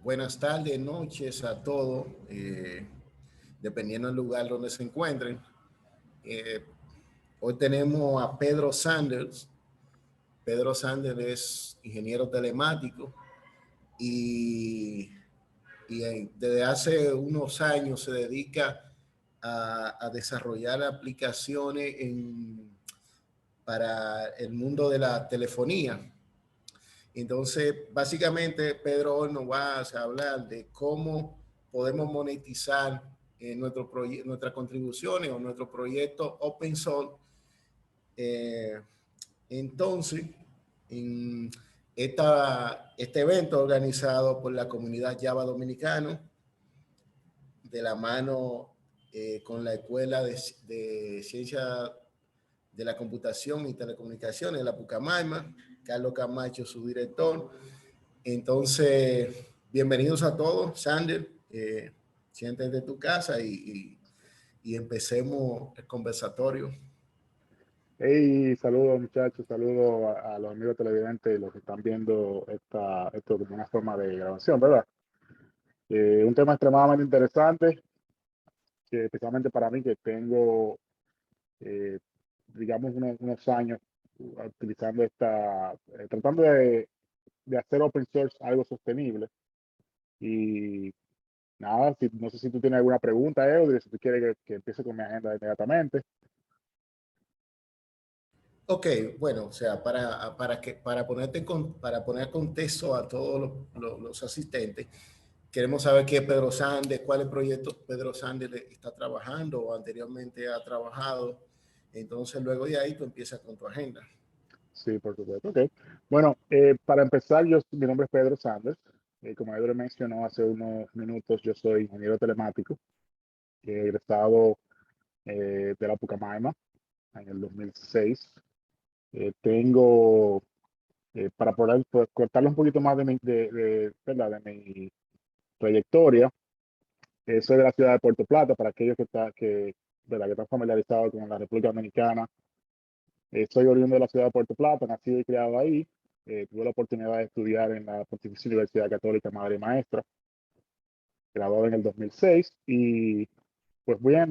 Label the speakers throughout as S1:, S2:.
S1: Buenas tardes, noches a todos, dependiendo del lugar donde se encuentren. Eh, Hoy tenemos a Pedro Sanders. Pedro Sanders es ingeniero telemático y, y desde hace unos años se dedica a desarrollar aplicaciones para el mundo de la telefonía. Entonces, básicamente, Pedro hoy nos va a hablar de cómo podemos monetizar nuestras contribuciones o nuestro proyecto open source. Eh, entonces, en este evento organizado por la comunidad Java Dominicano, de la mano con la Escuela de Ciencia de la Computación y Telecomunicaciones de la Pucamaima, Carlos Camacho, su director. Entonces, bienvenidos a todos, Sander. Siéntate en tu casa y empecemos el conversatorio.
S2: Hey, saludos muchachos, saludos a los amigos televidentes y los que están viendo esto como una forma de grabación, ¿verdad? Un tema extremadamente interesante, que especialmente para mí que tengo, eh, digamos, unos años utilizando tratando de hacer open source algo sostenible. Y nada, no sé si tú tienes alguna pregunta, Eudri, si tú quieres que empiece con mi agenda inmediatamente.
S1: Ok, bueno, o sea, para poner contexto a todos los asistentes, queremos saber qué es Pedro Sanders, cuáles proyectos Pedro Sanders está trabajando o anteriormente ha trabajado. Entonces, luego de ahí tú empiezas con tu agenda.
S2: Sí, por supuesto. Ok. Bueno, para empezar, mi nombre es Pedro Sanders. Como Edward mencionó hace unos minutos, yo soy ingeniero telemático, egresado de la Pucamaima en el 2006. Tengo, para poder pues, contarles un poquito más ¿verdad? De mi trayectoria, soy de la ciudad de Puerto Plata, para aquellos ¿verdad? Que están familiarizados con la República Dominicana. Soy oriundo de la ciudad de Puerto Plata, nacido y criado ahí. Tuve la oportunidad de estudiar en la Pontificia Universidad Católica Madre y Maestra, graduado en el 2006. Y pues bien,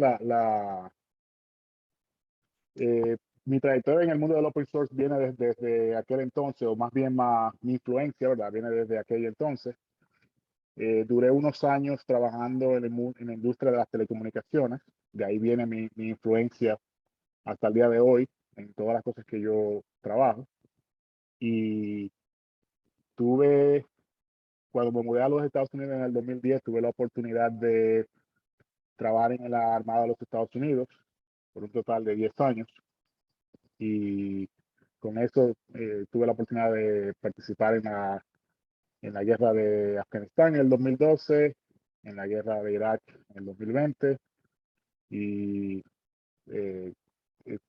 S2: mi trayectoria en el mundo del open source viene desde aquel entonces, o más bien mi influencia, ¿verdad? Viene desde aquel entonces. Duré unos años trabajando en la industria de las telecomunicaciones. De ahí viene mi influencia hasta el día de hoy en todas las cosas que yo trabajo. Y tuve, cuando me mudé a los Estados Unidos en el 2010, tuve la oportunidad de trabajar en la Armada de los Estados Unidos por un total de 10 años. Y con eso tuve la oportunidad de participar en la guerra de Afganistán en el 2012, en la guerra de Irak en el 2020. Y eh,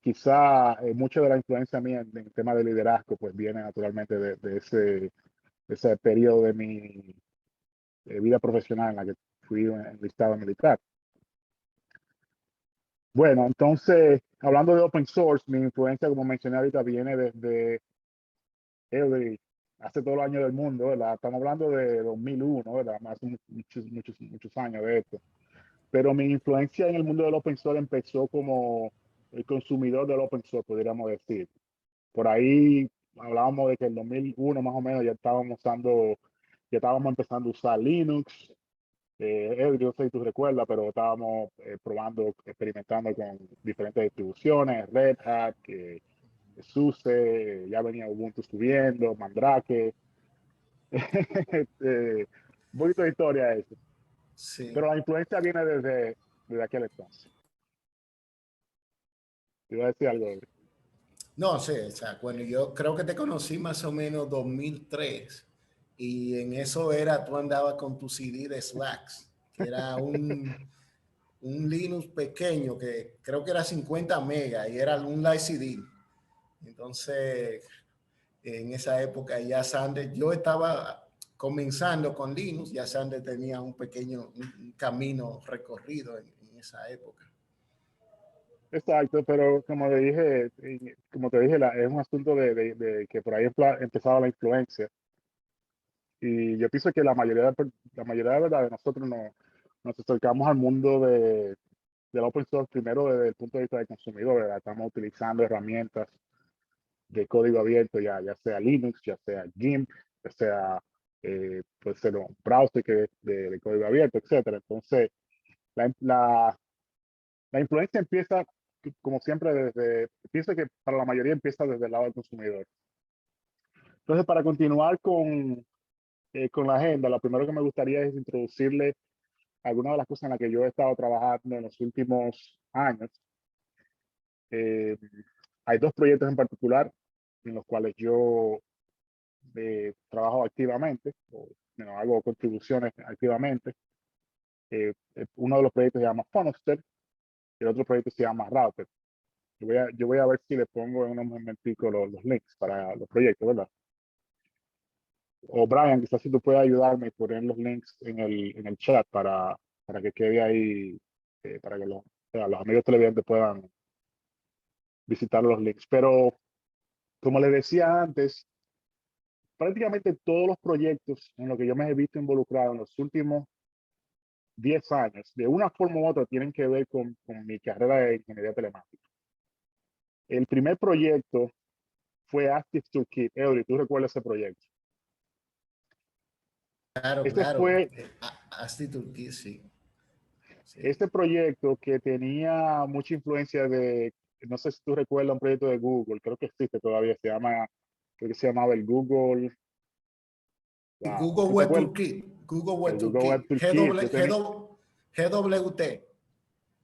S2: quizá mucho de la influencia mía en el tema de liderazgo pues viene naturalmente de ese periodo de mi vida profesional en la que fui enlistado militar. Bueno, entonces, hablando de open source, mi influencia, como mencioné ahorita, viene desde hace todos los años del mundo, ¿verdad? Estamos hablando de 2001, ¿verdad? Hace muchos años de esto. Pero mi influencia en el mundo del open source empezó como el consumidor del open source, podríamos decir. Por ahí hablábamos de que en 2001 más o menos ya estábamos empezando a usar Linux. Yo sé si tú recuerdas, pero estábamos probando, experimentando con diferentes distribuciones, Red Hat, SUSE, ya venía Ubuntu subiendo, Mandrake. Un poquito de historia eso.
S1: Sí.
S2: Pero la influencia viene desde aquel entonces. Te iba a decir algo.
S1: No sé, o sea, cuando yo creo que te conocí más o menos 2003 y en eso era, tú andabas con tu CD de Slacks, que era un Linux pequeño que creo que era 50 megas y era un live CD. Entonces, en esa época ya Sander, yo estaba comenzando con Linux, ya Sander tenía un camino recorrido en esa época.
S2: Exacto, pero como te dije, es un asunto de que por ahí empezaba la influencia. Y yo pienso que la mayoría de verdad de nosotros nos acercamos al mundo del open source primero desde el punto de vista del consumidor, ¿verdad? Estamos utilizando herramientas de código abierto, ya sea Linux, ya sea GIMP, ya sea puede ser un browser que es de código abierto, etcétera. Entonces, la, la, la influencia empieza, como siempre, pienso que para la mayoría empieza desde el lado del consumidor. Entonces, para continuar con la agenda, lo primero que me gustaría es introducirle algunas de las cosas en las que yo he estado trabajando en los últimos años. Eh, Hay dos proyectos en particular en los cuales yo trabajo activamente, o hago contribuciones activamente. Uno de los proyectos se llama Funnelster y el otro proyecto se llama Router. Yo voy a ver si le pongo en unos momenticos los links para los proyectos, ¿verdad? O Brian, quizás si tú puedes ayudarme y poner los links en el chat para que quede ahí, para que o sea, los amigos televidentes puedan visitar los links. Pero como les decía antes, prácticamente todos los proyectos en los que yo me he visto involucrado en los últimos 10 años, de una forma u otra, tienen que ver con mi carrera de ingeniería telemática. El primer proyecto fue ActiveToolKit. Eury, ¿tú recuerdas ese proyecto?
S1: Claro,
S2: Este
S1: claro.
S2: fue
S1: Actiturquí, sí. Sí.
S2: este proyecto que tenía mucha influencia no sé si tú recuerdas un proyecto de Google, creo que existe todavía, creo que se llamaba el Google, wow,
S1: Google
S2: ¿tú te
S1: Web
S2: acuerdas?
S1: Toolkit, Google Web
S2: El Google Web
S1: Toolkit,
S2: Toolkit,
S1: GWT.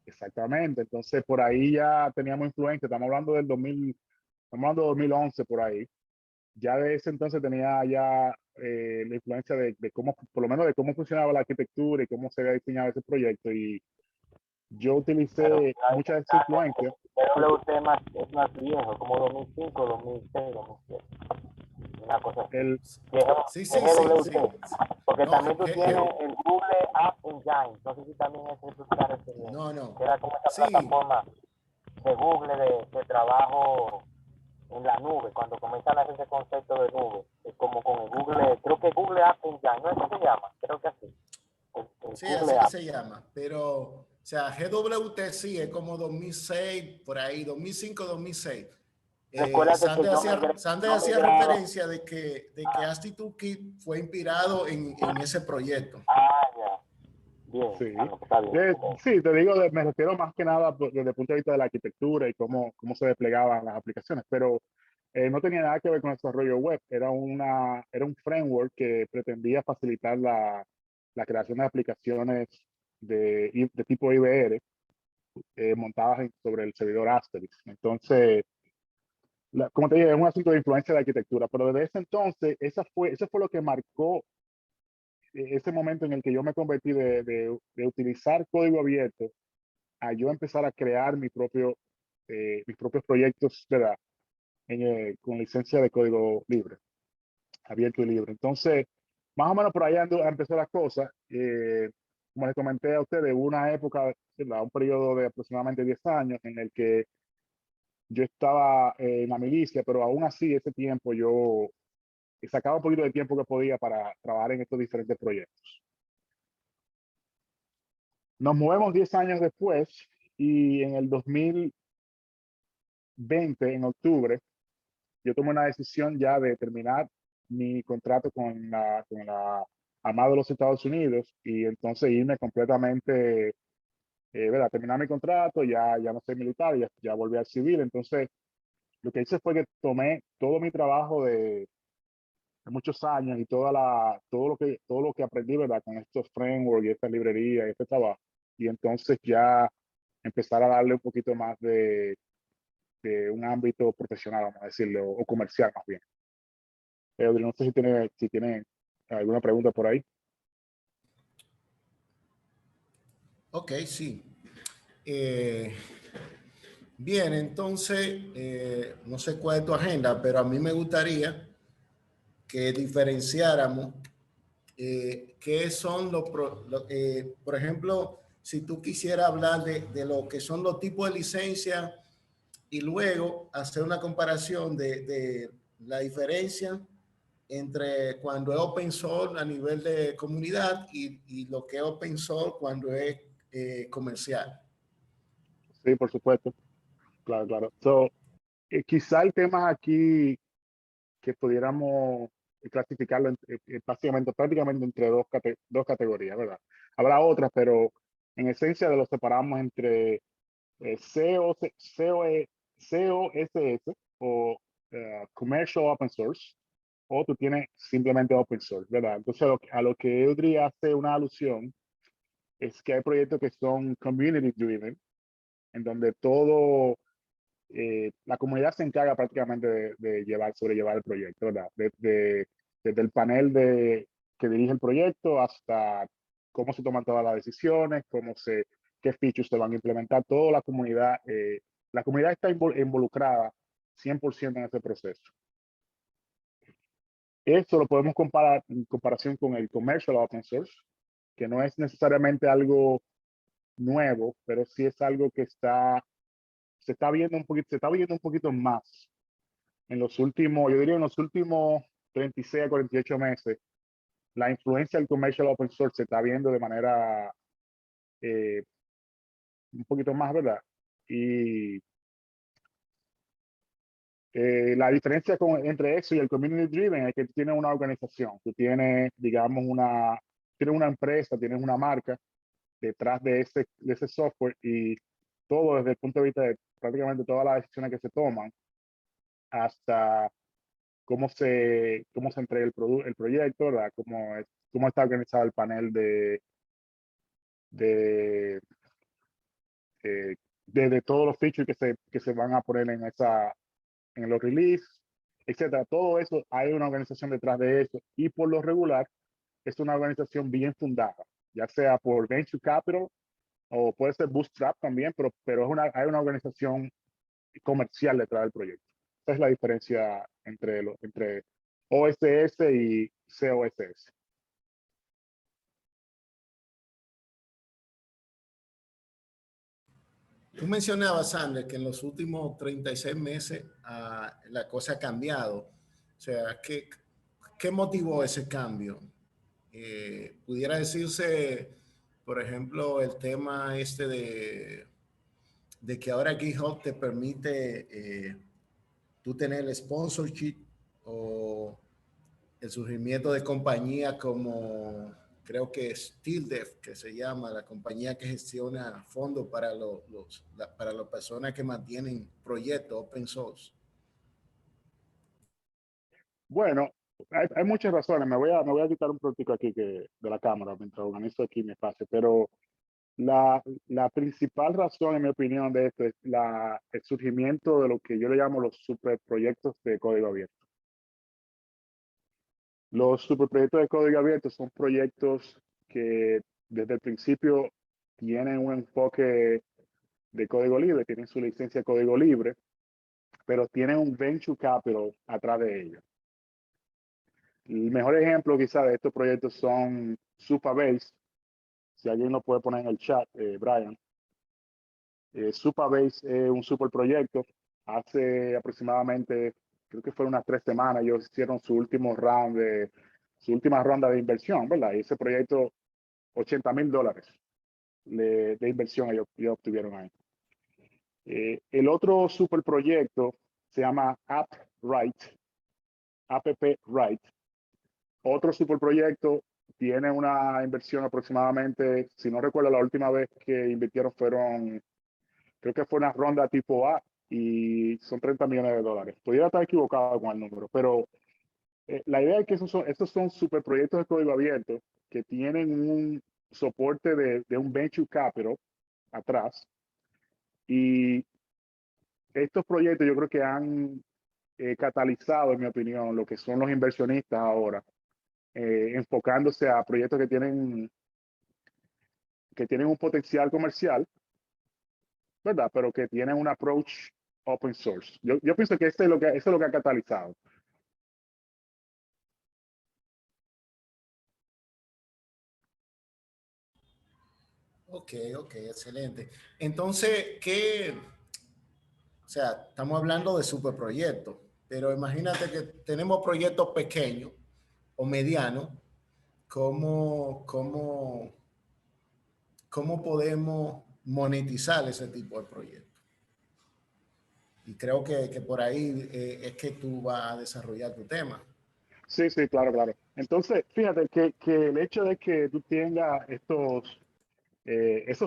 S2: exactamente, entonces por ahí ya teníamos influencia, estamos hablando de 2011 por ahí. Ya de ese entonces tenía ya la influencia de cómo, por lo menos de cómo funcionaba la arquitectura y cómo se había diseñado ese proyecto. Y yo
S3: Pero
S2: utilicé mucha de esa influencia.
S3: PWC es más viejo, como 2005, 2006, 2007. Una cosa así.
S2: El,
S1: Sí, sí, sí, sí.
S3: GWT. Porque
S1: No,
S3: también tú tienes el Google App Engine. No sé si también es que tú estás refiriendo.
S1: no, no.
S3: Que era como esta
S1: Sí,
S3: plataforma de Google de trabajo en la nube, cuando comienzan a hacer ese concepto de nube, es como con el Google, creo que Google App Engine, ¿no es que se llama? Creo que así. El
S1: sí,
S3: Google
S1: así que
S3: App.
S1: se llama. Pero, o sea, GWT sí es como 2006, por ahí, 2005, 2006.
S3: Recuérdate que
S1: Sander
S3: yo
S1: hacía
S3: migrado.
S1: referencia de que ActiveToolKit fue inspirado en ese proyecto.
S3: Ah, ya. Bien,
S2: sí.
S3: está bien.
S2: Sí, te digo, me refiero más que nada desde el punto de vista de la arquitectura y cómo se desplegaban las aplicaciones, pero no tenía nada que ver con el desarrollo web. Era un framework que pretendía facilitar la creación de aplicaciones de tipo IBR montadas sobre el servidor Asterisk. Entonces, como te dije, es un asunto de influencia de arquitectura, pero desde ese entonces, eso fue lo que marcó ese momento en el que yo me convertí de utilizar código abierto a yo empezar a crear mis propios proyectos, ¿verdad? Con licencia de código libre, abierto y libre. Entonces, más o menos por ahí empezó la cosa. Como les comenté a ustedes, hubo una época, ¿verdad? Un periodo de aproximadamente 10 años en el que yo estaba en la milicia, pero aún así ese tiempo yo sacaba un poquito de tiempo que podía para trabajar en estos diferentes proyectos. Nos movemos 10 años después y en el 2020, en octubre, yo tomé una decisión ya de terminar mi contrato con la Armada de los Estados Unidos y entonces irme completamente, ¿verdad? Terminar mi contrato, ya no soy militar, ya volví al civil. Entonces, lo que hice fue que tomé todo mi trabajo de muchos años y todo lo que aprendí, ¿verdad? Con estos frameworks y esta librería y este trabajo. Y entonces ya empezar a darle un poquito más de un ámbito profesional, vamos a decirlo, o comercial más bien. No sé si tiene alguna pregunta por ahí.
S1: Ok, sí. Bien, entonces, no sé cuál es tu agenda, pero a mí me gustaría que diferenciáramos qué son por ejemplo, si tú quisieras hablar de lo que son los tipos de licencia y luego hacer una comparación de la diferencia entre cuando es open source a nivel de comunidad y lo que es open source cuando es comercial.
S2: Sí, por supuesto. Claro, claro. So, quizá el tema aquí que pudiéramos clasificarlo básicamente, prácticamente entre dos categorías, ¿verdad? Habrá otras, pero en esencia de los separamos entre COSS o Commercial Open Source, o tú tienes simplemente Open Source, ¿verdad? Entonces, a lo que Eudri hace una alusión es que hay proyectos que son community driven, en donde todo la comunidad se encarga prácticamente de sobrellevar el proyecto, ¿verdad? Desde el panel que dirige el proyecto hasta cómo se toman todas las decisiones, qué features se van a implementar, toda la comunidad está involucrada 100% en ese proceso. Eso lo podemos comparar en comparación con el commercial open source, que no es necesariamente algo nuevo, pero sí es algo que se está viendo un poquito más en los últimos, yo diría en los últimos 36 a 48 meses. La influencia del commercial open source se está viendo de manera un poquito más, ¿verdad? Y la diferencia entre eso y el community driven es que tiene una organización, tú tienes, digamos, tienes una empresa, tienes una marca detrás de ese software, y todo desde el punto de vista de prácticamente todas las decisiones que se toman hasta cómo se entrega el proyecto, ¿verdad? Cómo está organizado el panel de, de todos los features que se van a poner en los release, etcétera. Todo eso, hay una organización detrás de eso, y por lo regular es una organización bien fundada, ya sea por Venture Capital o puede ser Bootstrap también, pero hay una organización comercial detrás del proyecto. Esa es la diferencia entre OSS y COSS.
S1: Tú mencionabas, Sandra, que en los últimos 36 meses la cosa ha cambiado. O sea, ¿qué motivó ese cambio? Pudiera decirse, por ejemplo, el tema este de que ahora GitHub te permite tú tener el sponsorship o el surgimiento de compañías como, creo que es TILDEF, que se llama, la compañía que gestiona fondos para para las personas que mantienen proyectos open source.
S2: Bueno, hay muchas razones. Me voy a quitar un poquito aquí de la cámara mientras organizo aquí mi espacio, pero la principal razón, en mi opinión, de esto es el surgimiento de lo que yo le llamo los superproyectos de código abierto. Los superproyectos de código abierto son proyectos que desde el principio tienen un enfoque de código libre, tienen su licencia de código libre, pero tienen un venture capital atrás de ellos. El mejor ejemplo quizá de estos proyectos son Supabase. Si alguien lo puede poner en el chat, Brian. Supabase es un superproyecto. Hace aproximadamente, creo que fueron unas 3 semanas, ellos hicieron su última ronda de inversión, ¿verdad? Y ese proyecto, $80,000 de inversión ellos obtuvieron ahí. El otro superproyecto se llama AppWrite. Otro superproyecto tiene una inversión aproximadamente, si no recuerdo, la última vez que invirtieron creo que fue una ronda tipo A y son $30 millones. Podría estar equivocado con el número, pero la idea es que estos son superproyectos de código abierto que tienen un soporte de un venture capital atrás, y estos proyectos yo creo que han catalizado, en mi opinión, lo que son los inversionistas ahora, enfocándose a proyectos que tienen un potencial comercial, ¿verdad? Pero que tienen un approach open source. Yo pienso que eso es lo que ha catalizado.
S1: Ok, excelente. Entonces, o sea, estamos hablando de superproyectos, pero imagínate que tenemos proyectos pequeños o medianos, ¿cómo podemos monetizar ese tipo de proyectos? Y creo que por ahí es que tú vas a desarrollar tu tema.
S2: Sí, sí, claro, claro. Entonces, fíjate que el hecho de que tú tengas eso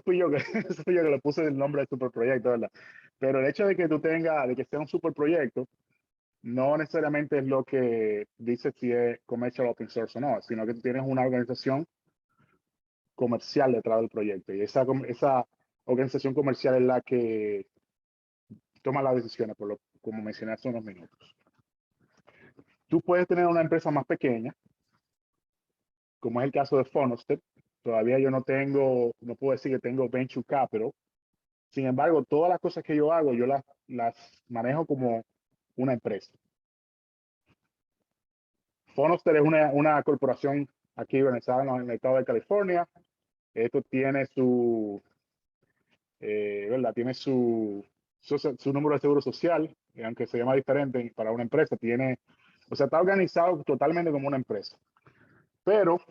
S2: fui yo que, eso fui yo que le puse el nombre de superproyecto, ¿verdad? Pero el hecho de que tú tengas, de que sea un superproyecto, no necesariamente es lo que dice si es commercial open source o no, sino que tú tienes una organización comercial detrás del proyecto. Y esa organización comercial es la que toma las decisiones, como mencioné hace unos minutos. Tú puedes tener una empresa más pequeña, como es el caso de Fonosted. Todavía yo no puedo decir que tengo venture capital. Sin embargo, todas las cosas que yo hago, yo las manejo como una empresa. Fonosted es una corporación aquí organizada en el estado de California. Esto tiene ¿verdad? Tiene su número de seguro social, aunque se llama diferente para una empresa. O sea, está organizado totalmente como una empresa. Pero,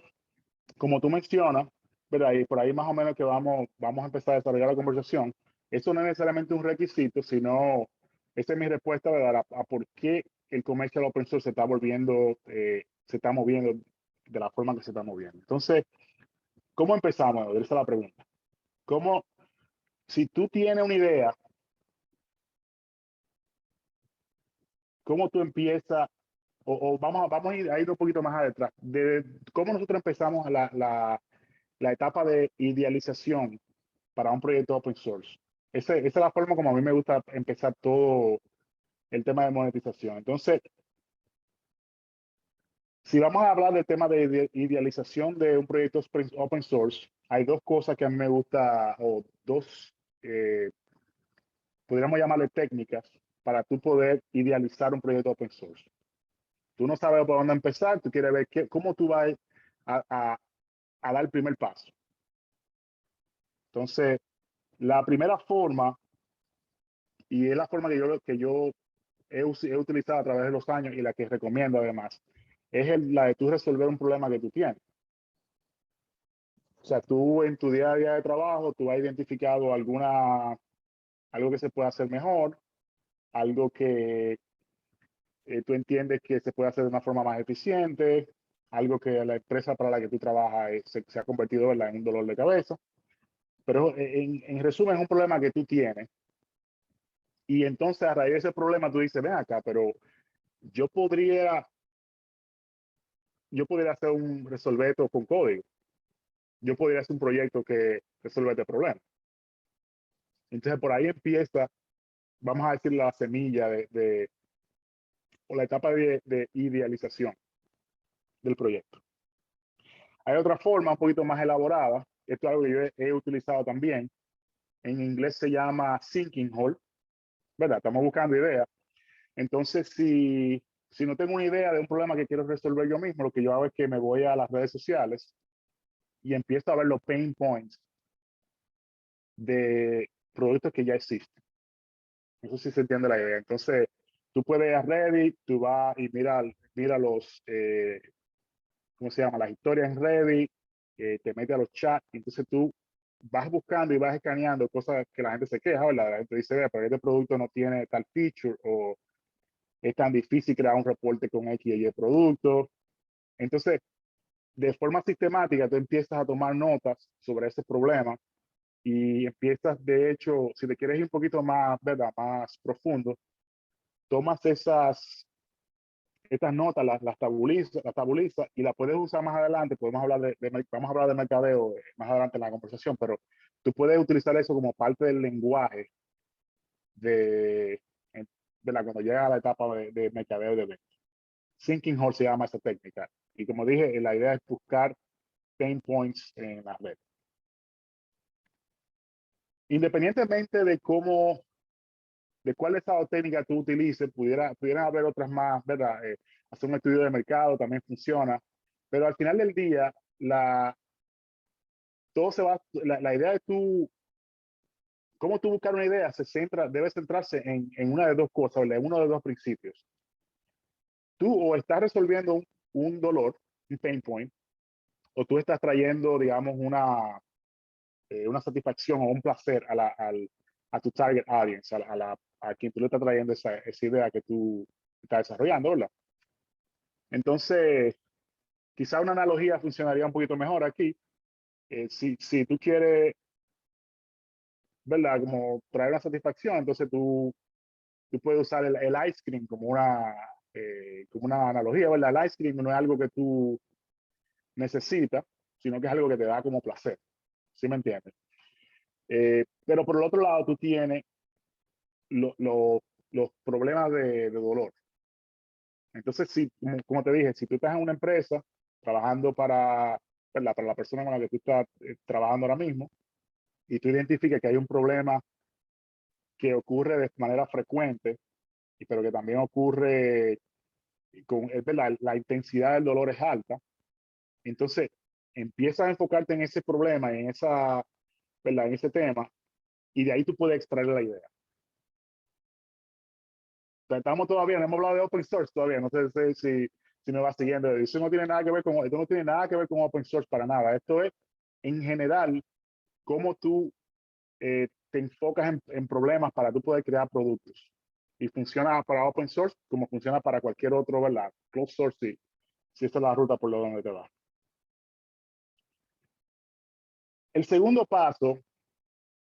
S2: como tú mencionas, ¿verdad? Y por ahí más o menos que vamos a empezar a desarrollar la conversación. Eso no es necesariamente un requisito, sino esa es mi respuesta, ¿verdad? A por qué el comercio open source se está moviendo de la forma que se está moviendo. Entonces, ¿cómo empezamos? Esa es la pregunta. Si tú tienes una idea, ¿cómo tú empiezas? O vamos a ir un poquito más atrás. De cómo nosotros empezamos la etapa de idealización para un proyecto open source. Esa es la forma como a mí me gusta empezar todo el tema de monetización. Entonces, si vamos a hablar del tema de idealización de un proyecto open source, hay dos cosas que a mí me gusta, o dos, podríamos llamarle técnicas, para tú poder idealizar un proyecto open source. Tú no sabes por dónde empezar, tú quieres ver cómo tú vas a dar el primer paso. Entonces, la primera forma, y es la forma que yo he utilizado a través de los años y la que recomiendo además, es la de tú resolver un problema que tú tienes. O sea, tú en tu día a día de trabajo, tú has identificado algo que se puede hacer mejor, algo que tú entiendes que se puede hacer de una forma más eficiente, algo que la empresa para la que tú trabajas se ha convertido en un dolor de cabeza. Pero en resumen, es un problema que tú tienes. Y entonces a raíz de ese problema tú dices, ven acá, pero yo podría, resolver esto con código. Yo podría hacer un proyecto que resuelva este problema. Entonces por ahí empieza, vamos a decir, la semilla o la etapa de idealización del proyecto. Hay otra forma un poquito más elaborada. Esto es algo que yo he utilizado también. En inglés se llama thinking hole, ¿verdad? Estamos buscando ideas. Entonces, si no tengo una idea de un problema que quiero resolver yo mismo, lo que yo hago es que me voy a las redes sociales y empiezo a ver los pain points de productos que ya existen. Eso sí se entiende la idea. Entonces, tú puedes ir a Reddit, tú vas y mira ¿cómo se llama? Las historias en Reddit, te metes a los chats, y entonces tú vas buscando y vas escaneando cosas que la gente se queja, ¿verdad? La gente dice, vea, pero este producto no tiene tal feature, o es tan difícil crear un reporte con X y Y producto. Entonces, de forma sistemática, tú empiezas a tomar notas sobre ese problema y empiezas, de hecho, si te quieres ir un poquito más, ¿verdad? Más profundo, tomas estas notas, las tabuliza y las puedes usar más adelante. Vamos a hablar de mercadeo más adelante en la conversación, pero tú puedes utilizar eso como parte del lenguaje de, cuando llega a la etapa de mercadeo de ventas. Thinking Hall se llama esa técnica. Y como dije, la idea es buscar pain points en la red. Independientemente de cuál de esas técnicas tú utilices, pudieran haber otras más, ¿verdad? Hacer un estudio de mercado también funciona, pero al final del día, la idea de cómo tú buscar una idea debe centrarse en una de dos cosas, en uno de dos principios. tú o estás resolviendo un dolor, un pain point, o tú estás trayendo, digamos, una satisfacción o un placer a tu target audience, a quien tú le estás trayendo esa idea que tú estás desarrollando, ¿verdad? Entonces, quizá una analogía funcionaría un poquito mejor aquí. Si tú quieres, ¿verdad? Como traer una satisfacción, entonces tú puedes usar el ice cream como una analogía, ¿verdad? El ice cream no es algo que tú necesitas, sino que es algo que te da como placer. ¿Sí me entiendes? Pero por el otro lado, tú tienes los problemas de dolor. Entonces, si, como te dije, si tú estás en una empresa trabajando ¿verdad? Para la persona con la que tú estás trabajando ahora mismo, y tú identificas que hay un problema que ocurre de manera frecuente, pero que también ocurre es verdad, la intensidad del dolor es alta, entonces empiezas a enfocarte en ese problema, ¿verdad? En ese tema, y de ahí tú puedes extraer la idea. Estamos todavía, no hemos hablado de open source todavía, no sé si me va siguiendo. Eso no tiene nada que ver esto no tiene nada que ver con open source para nada. Esto es, en general, cómo tú te enfocas en problemas para tú poder crear productos. Y funciona para open source como funciona para cualquier otro, ¿verdad? Closed source, sí. Si esta es la ruta por donde te va. El segundo paso,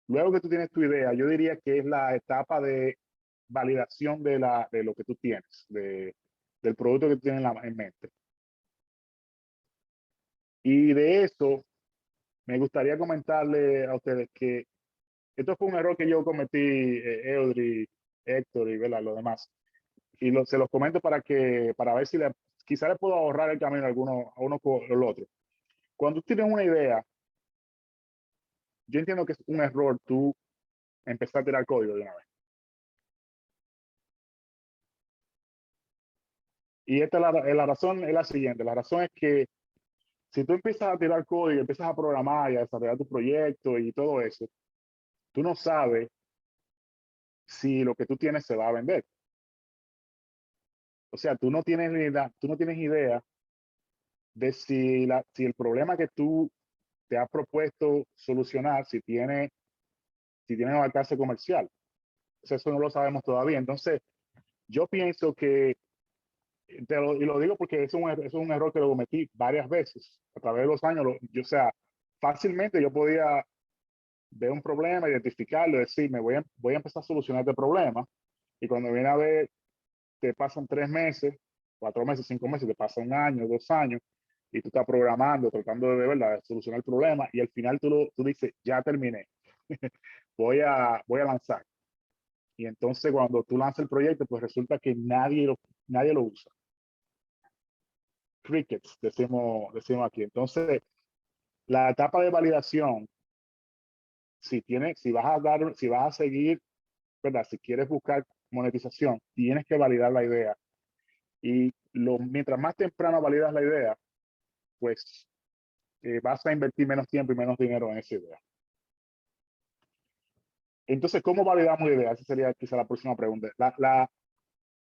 S2: luego que tú tienes tu idea, yo diría que es la etapa de validación de lo que tú tienes, del producto que tú tienes en mente. Y de eso, me gustaría comentarle a ustedes que esto fue un error que yo cometí, Eudri, Héctor y ¿verdad? Los demás. Y se los comento para ver si quizá le puedo ahorrar el camino a uno con el otro. Cuando tú tienes una idea, yo entiendo que es un error tú empezar a tirar código de una vez. Y la razón es la siguiente. La razón es que si tú empiezas a tirar código, empiezas a programar y a desarrollar tu proyecto y todo eso, tú no sabes si lo que tú tienes se va a vender. O sea, tú no tienes idea de si el problema que tú te has propuesto solucionar, si tiene un alcance comercial. O sea, eso no lo sabemos todavía. Entonces, yo pienso que, y lo digo porque es un error que lo cometí varias veces a través de los años. O sea, fácilmente yo podía ver un problema, identificarlo, decir, voy a empezar a solucionar este problema. Y cuando viene a ver, te pasan 3 meses, 4 meses, 5 meses, te pasa un año, 2 años, y tú estás programando, tratando de verdad de solucionar el problema, y al final tú dices, ya terminé, voy a lanzar. Y entonces cuando tú lanzas el proyecto, pues resulta que nadie lo usa. Crickets, decimos aquí. Entonces, la etapa de validación, si vas a seguir, ¿verdad? Si quieres buscar monetización, tienes que validar la idea. Y mientras más temprano validas la idea, pues vas a invertir menos tiempo y menos dinero en esa idea. Entonces, ¿cómo validamos la idea? Esa sería quizá la próxima pregunta.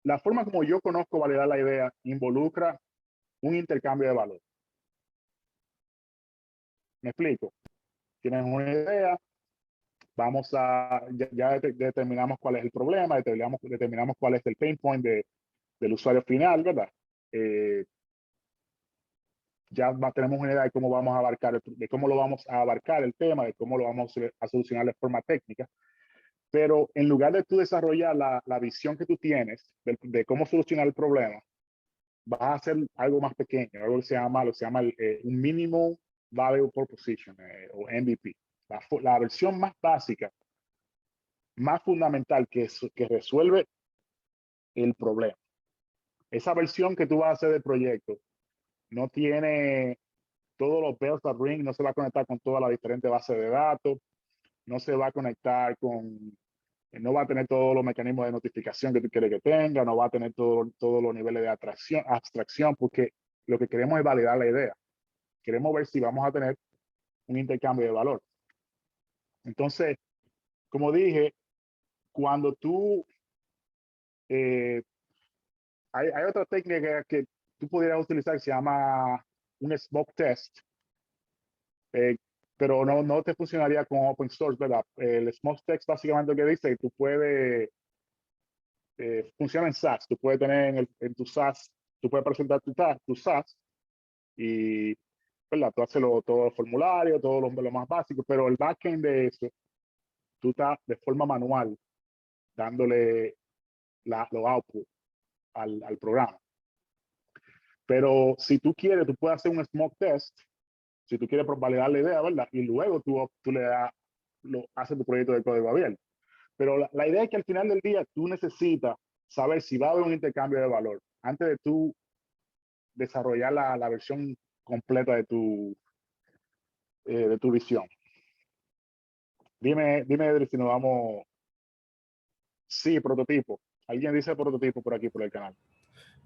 S2: La forma como yo conozco validar la idea involucra un intercambio de valor. ¿Me explico? Tienes una idea, ya determinamos cuál es el problema, determinamos cuál es el pain point del usuario final, ¿verdad? Tenemos una idea de cómo vamos a de cómo lo vamos a abarcar el tema, de cómo lo vamos a solucionar de forma técnica. Pero en lugar de tú desarrollar la visión que tú tienes de cómo solucionar el problema, vas a hacer algo más pequeño, algo que se llama un Minimal Value Proposition, o MVP. La versión más básica, más fundamental que resuelve el problema. Esa versión que tú vas a hacer del proyecto no tiene todos los bells and ring, no se va a conectar con todas las diferentes bases de datos, no se va a conectar no va a tener todos los mecanismos de notificación que tú quieres que tenga, no va a tener todos los niveles de abstracción, porque lo que queremos es validar la idea. Queremos ver si vamos a tener un intercambio de valor. Entonces, como dije, cuando tú hay otra técnica que tú pudieras utilizar que se llama un smoke test, eh, pero no te funcionaría con open source, ¿verdad? El smoke test básicamente lo que dice que tú puedes, funciona en SaaS, tú puedes tener en tu SaaS, tú puedes presentar tu SaaS y, ¿verdad? Tú haces todo el formulario, todo lo más básico, pero el backend de eso, tú estás de forma manual dándole los outputs al programa. Pero si tú quieres, tú puedes hacer un smoke test, si tú quieres validar la idea, ¿verdad? Y luego tú le das, haces tu proyecto de código abierto. Pero la idea es que al final del día tú necesitas saber si va a haber un intercambio de valor antes de tú desarrollar la versión completa de tu visión. Dime, Edri, si nos vamos. Sí, prototipo. Alguien dice prototipo por aquí, por el canal.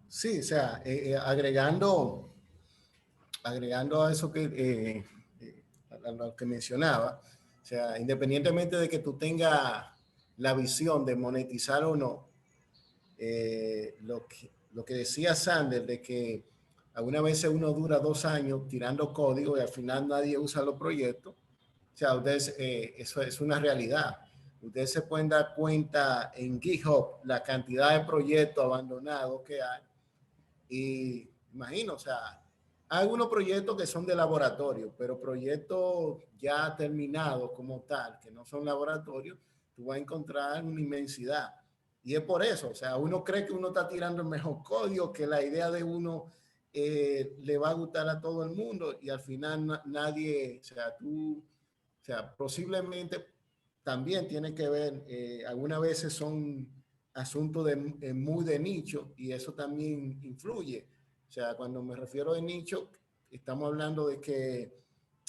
S1: Sí, o sea, agregando a eso a lo que mencionaba, o sea, independientemente de que tú tengas la visión de monetizar o no, lo que decía Sander, de que algunas veces uno dura 2 años tirando código y al final nadie usa los proyectos, o sea, ustedes, eso es una realidad. Ustedes se pueden dar cuenta en GitHub la cantidad de proyectos abandonados que hay. Y imagino, o sea, hay algunos proyectos que son de laboratorio, pero proyectos ya terminados como tal, que no son laboratorios, tú vas a encontrar una inmensidad. Y es por eso, o sea, uno cree que uno está tirando el mejor código, que la idea de uno le va a gustar a todo el mundo y al final nadie, o sea, posiblemente también tiene que ver, algunas veces son asuntos muy de nicho y eso también influye. O sea, cuando me refiero de nicho, estamos hablando de que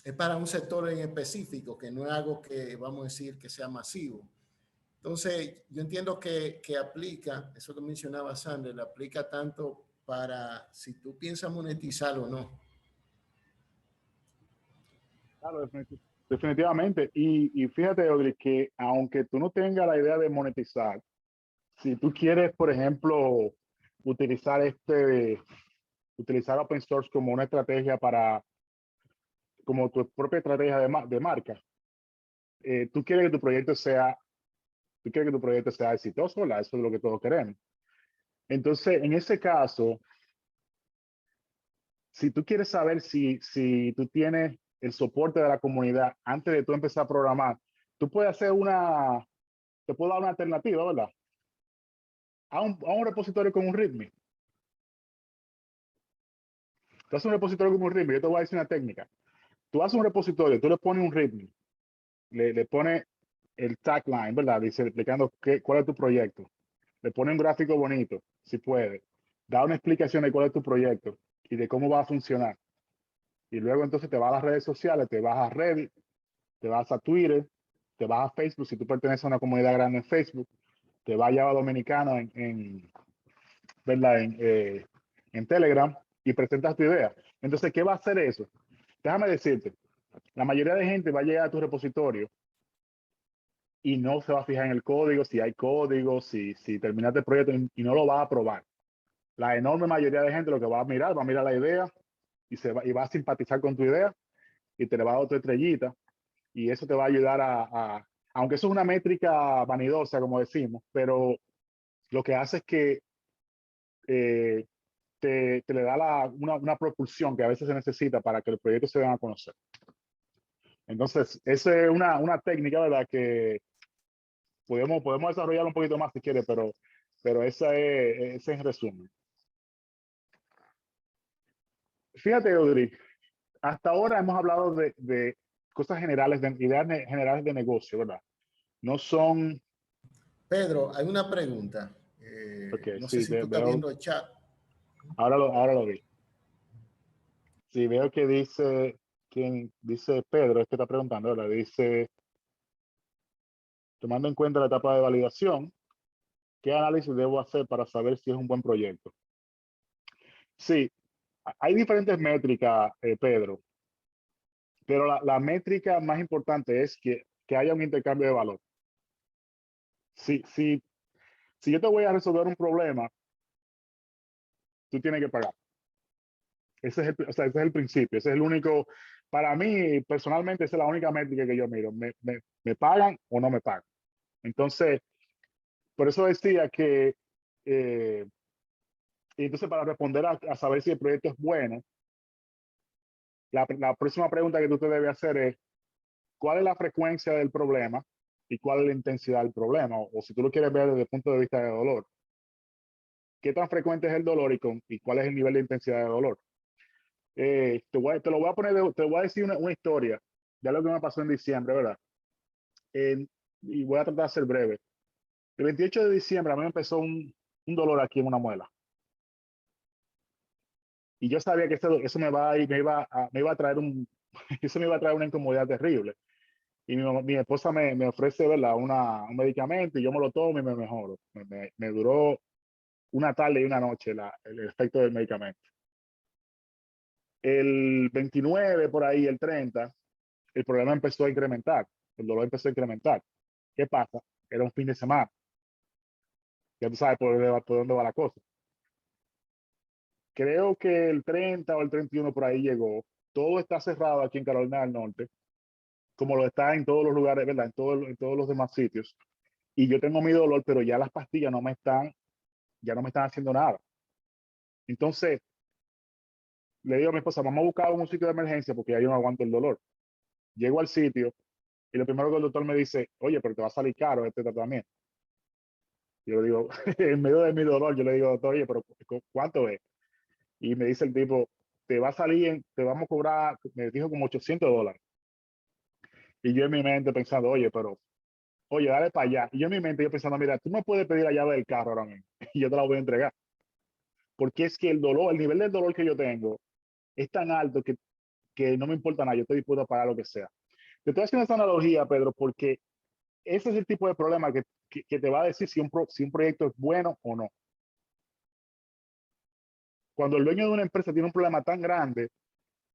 S1: es para un sector en específico, que no es algo que vamos a decir que sea masivo. Entonces, yo entiendo que aplica, eso que mencionaba Sandra, aplica tanto para si tú piensas monetizar o no.
S2: Claro, definitivamente. Y fíjate, Audrey, que aunque tú no tengas la idea de monetizar, si tú quieres, por ejemplo, utilizar utilizar open source como una estrategia como tu propia estrategia de marca, tú quieres que tu proyecto sea exitoso, ¿verdad? Eso es lo que todos queremos. Entonces, en ese caso, si tú quieres saber si tú tienes el soporte de la comunidad antes de tú empezar a programar, tú puedes hacer te puedo dar una alternativa, ¿verdad? A un repositorio con un README. Tú haces un repositorio con un README, yo te voy a decir una técnica. Tú haces un repositorio, tú le pones un README, le pones el tagline, ¿verdad? Dice, explicando cuál es tu proyecto. Le pones un gráfico bonito, si puede. Da una explicación de cuál es tu proyecto y de cómo va a funcionar. Y luego entonces te vas a las redes sociales, te vas a Reddit, te vas a Twitter, te vas a Facebook, si tú perteneces a una comunidad grande en Facebook, te vas a Java Dominicano ¿verdad? En Telegram y presentas tu idea. Entonces, ¿qué va a hacer eso? Déjame decirte, la mayoría de gente va a llegar a tu repositorio y no se va a fijar en el código, si hay código, si terminaste el proyecto y no lo va a probar. La enorme mayoría de gente lo que va a mirar la idea y va a simpatizar con tu idea y te le va a dar otra estrellita y eso te va a ayudar aunque eso es una métrica vanidosa, como decimos, pero lo que hace es que eh, te le da una propulsión que a veces se necesita para que el proyecto se den a conocer. Entonces, esa es una técnica, ¿verdad? Que podemos desarrollar un poquito más si quieres, pero esa es en resumen. Fíjate, Audrey, hasta ahora hemos hablado de cosas generales, de ideas generales de negocio, ¿verdad? No son...
S1: Pedro, hay una pregunta.
S2: Ok,
S1: No sé
S2: sí,
S1: si tú estás
S2: veo,
S1: viendo el chat.
S2: ahora lo vi. Sí, veo que quien dice Pedro, es que está preguntando, ¿verdad? Dice, tomando en cuenta la etapa de validación, ¿qué análisis debo hacer para saber si es un buen proyecto? Sí, hay diferentes métricas, Pedro, pero la métrica más importante es que haya un intercambio de valor. Si yo te voy a resolver un problema tú tienes que pagar. Ese es o sea, ese es el principio, ese es el único, para mí personalmente esa es la única métrica que yo miro, me pagan o no me pagan. Entonces, por eso decía que, y entonces para responder a saber si el proyecto es bueno, la próxima pregunta que tú te debes hacer es, ¿cuál es la frecuencia del problema y cuál es la intensidad del problema? O si tú lo quieres ver desde el punto de vista de dolor, ¿qué tan frecuente es el dolor y cuál es el nivel de intensidad de dolor? Te lo voy a poner, te voy a decir una historia de lo que me pasó en diciembre, ¿verdad? Y voy a tratar de ser breve. El 28 de diciembre a mí me empezó un dolor aquí en una muela. Y yo sabía que eso me iba a traer eso me iba a traer una incomodidad terrible. Y mi esposa me ofrece, ¿verdad? Un medicamento y yo me lo tomo y me mejoro. Me duró una tarde y una noche el efecto del medicamento. El 29, por ahí, el 30, el problema empezó a incrementar. El dolor empezó a incrementar. ¿Qué pasa? Era un fin de semana. Ya tú sabes por dónde va la cosa. Creo que el 30 o el 31 por ahí llegó. Todo está cerrado aquí en Carolina del Norte, como lo está en todos los lugares, ¿verdad? En todos los demás sitios. Y yo tengo mi dolor, pero ya las pastillas ya no me están haciendo nada. Entonces, le digo a mi esposa, vamos a buscar un sitio de emergencia porque ya yo no aguanto el dolor. Llego al sitio y lo primero que el doctor me dice, oye, pero te va a salir caro este tratamiento. Yo le digo, en medio de mi dolor, yo le digo, doctor, oye, pero ¿cuánto es? Y me dice el tipo, te vamos a cobrar, me dijo como $800. Y yo en mi mente pensando, oye, dale para allá. Y yo en mi mente yo pensando, mira, tú me puedes pedir la llave del carro ahora mismo y yo te la voy a entregar. Porque es que el nivel del dolor que yo tengo es tan alto que no me importa nada, yo estoy dispuesto a pagar lo que sea. Te estoy haciendo esta analogía, Pedro, porque ese es el tipo de problema que te va a decir si un proyecto es bueno o no. Cuando el dueño de una empresa tiene un problema tan grande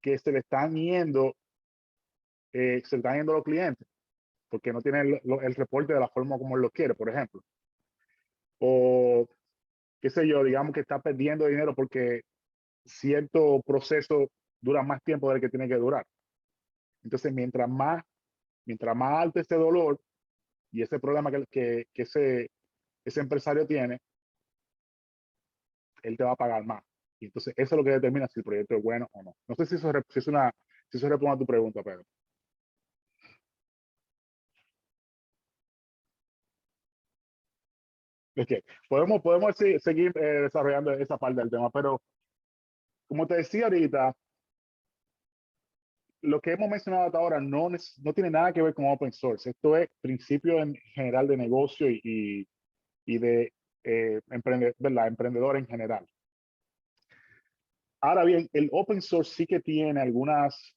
S2: que se le están yendo los clientes, porque no tiene el reporte de la forma como él lo quiere, por ejemplo. O, qué sé yo, digamos que está perdiendo dinero porque cierto proceso dura más tiempo del que tiene que durar. Entonces, mientras más alto ese dolor y ese problema que ese empresario tiene, él te va a pagar más. Y entonces eso es lo que determina si el proyecto es bueno o no. No sé si eso responde a tu pregunta, Pedro. Es que podemos seguir desarrollando esa parte del tema, pero como te decía ahorita, lo que hemos mencionado hasta ahora no tiene nada que ver con open source. Esto es principio en general de negocio y de ¿verdad? Emprendedor en general. Ahora bien, el open source sí que tiene algunas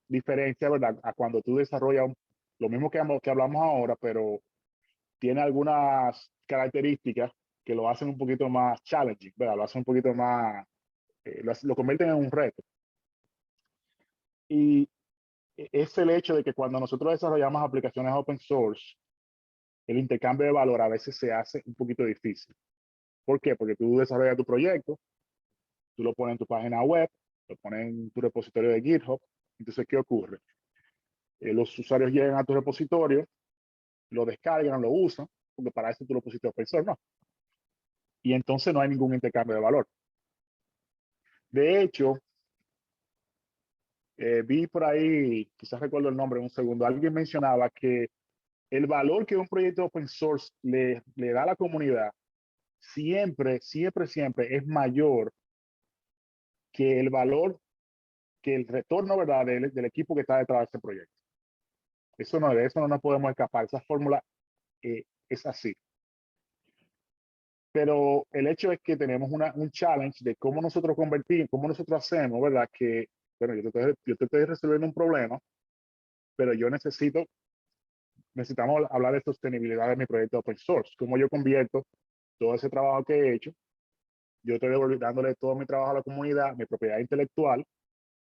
S2: diferencias, ¿verdad? A cuando tú desarrollas lo mismo que hablamos ahora, pero tiene algunas características que lo hacen un poquito más challenging, ¿verdad? Lo hacen un poquito más, lo convierten en un reto. Y es el hecho de que cuando nosotros desarrollamos aplicaciones open source, el intercambio de valor a veces se hace un poquito difícil. ¿Por qué? Porque tú desarrollas tu proyecto, tú lo pones en tu página web, lo pones en tu repositorio de GitHub. Entonces, ¿qué ocurre? Los usuarios llegan a tu repositorio, lo descargan, lo usan, porque para eso tú lo pusiste open source, ¿no? Y entonces no hay ningún intercambio de valor. De hecho, vi por ahí, quizás recuerdo el nombre en un segundo, alguien mencionaba que el valor que un proyecto open source le da a la comunidad siempre es mayor que el valor, que el retorno, ¿verdad? Del equipo que está detrás de ese proyecto. De eso no nos podemos escapar. Esa fórmula es así. Pero el hecho es que tenemos un challenge de cómo nosotros cómo nosotros hacemos, ¿verdad? Que, bueno, yo te estoy resolviendo un problema, pero necesitamos hablar de sostenibilidad de mi proyecto open source. Cómo yo convierto todo ese trabajo que he hecho, yo estoy dándole todo mi trabajo a la comunidad, mi propiedad intelectual,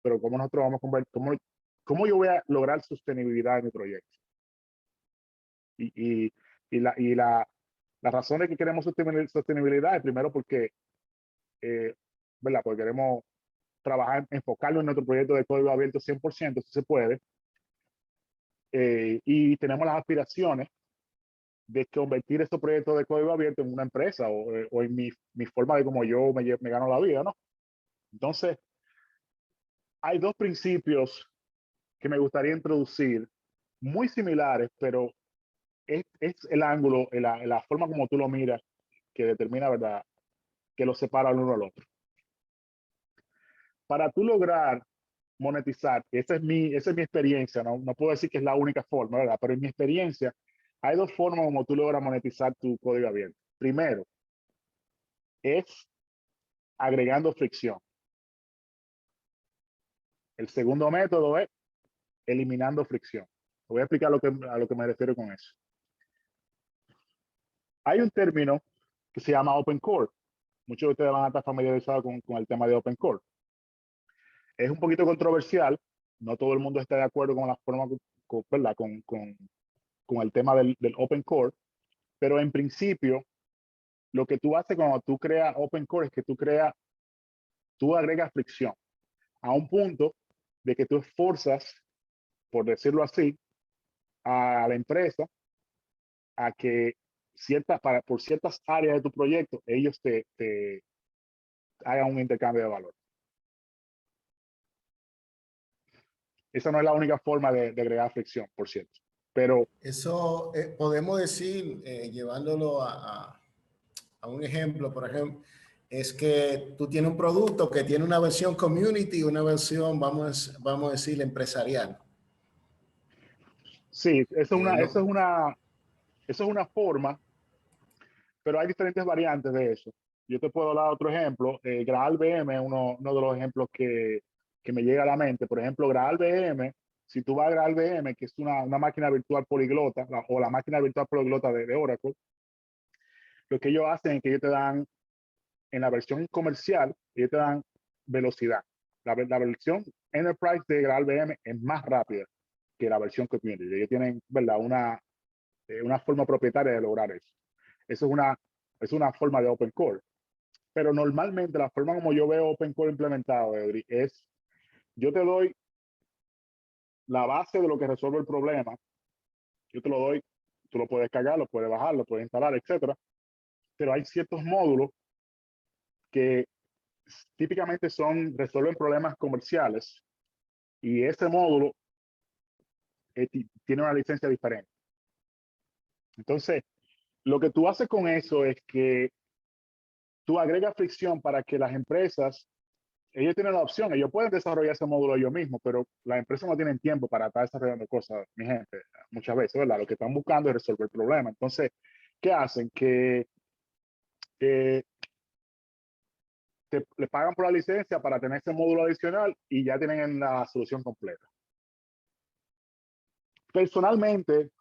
S2: pero cómo nosotros vamos a convertir, cómo yo voy a lograr sostenibilidad en mi proyecto. Y la Las razones que queremos sostenibilidad es primero porque, ¿verdad? Porque queremos trabajar, enfocarlo en nuestro proyecto de código abierto 100%, si se puede. Y tenemos las aspiraciones de convertir estos proyectos de código abierto en una empresa o en mi forma de cómo yo me gano la vida, ¿no? Entonces, hay dos principios que me gustaría introducir, muy similares, pero es el ángulo, la forma como tú lo miras, que determina, ¿verdad?, que los separa el uno al otro. Para tú lograr monetizar, esa es mi experiencia, no puedo decir que es la única forma, ¿verdad? Pero en mi experiencia, hay dos formas como tú logras monetizar tu código abierto. Primero, es agregando fricción. El segundo método es eliminando fricción. Te voy a explicar a lo que me refiero con eso. Hay un término que se llama Open Core. Muchos de ustedes van a estar familiarizados con el tema de Open Core. Es un poquito controversial. No todo el mundo está de acuerdo con la forma, ¿verdad?, con el tema del Open Core. Pero en principio, lo que tú haces cuando tú creas Open Core es que tú agregas fricción a un punto de que tú esforzas, por decirlo así, a la empresa a que por ciertas áreas de tu proyecto, ellos te hagan un intercambio de valor. Esa no es la única forma de agregar fricción, por cierto. Pero
S1: eso podemos decir, llevándolo a un ejemplo, por ejemplo, es que tú tienes un producto que tiene una versión community y una versión, vamos a decir, empresarial.
S2: sí,
S1: No,
S2: eso es una forma, pero hay diferentes variantes de eso. Yo te puedo dar otro ejemplo. Graal VM es uno de los ejemplos que me llega a la mente. Por ejemplo, Graal VM, si tú vas a Graal VM, que es una máquina virtual poliglota, o la máquina virtual poliglota de Oracle, lo que ellos hacen es que ellos te dan, en la versión comercial, ellos te dan velocidad. La versión Enterprise de Graal VM es más rápida que la versión Community. Ellos tienen, ¿verdad?, una forma propietaria de lograr eso. Eso es una forma de Open Core. Pero normalmente la forma como yo veo Open Core implementado, Edri, es yo te doy la base de lo que resuelve el problema. Yo te lo doy, tú lo puedes cargar, lo puedes bajar, lo puedes instalar, etcétera. Pero hay ciertos módulos que típicamente resuelven problemas comerciales y ese módulo tiene una licencia diferente. Entonces, lo que tú haces con eso es que tú agregas fricción para que las empresas, ellos tienen la opción, ellos pueden desarrollar ese módulo ellos mismos, pero las empresas no tienen tiempo para estar desarrollando cosas, mi gente, muchas veces, ¿verdad? Lo que están buscando es resolver el problema. Entonces, ¿qué hacen? Que le pagan por la licencia para tener ese módulo adicional y ya tienen la solución completa. Personalmente,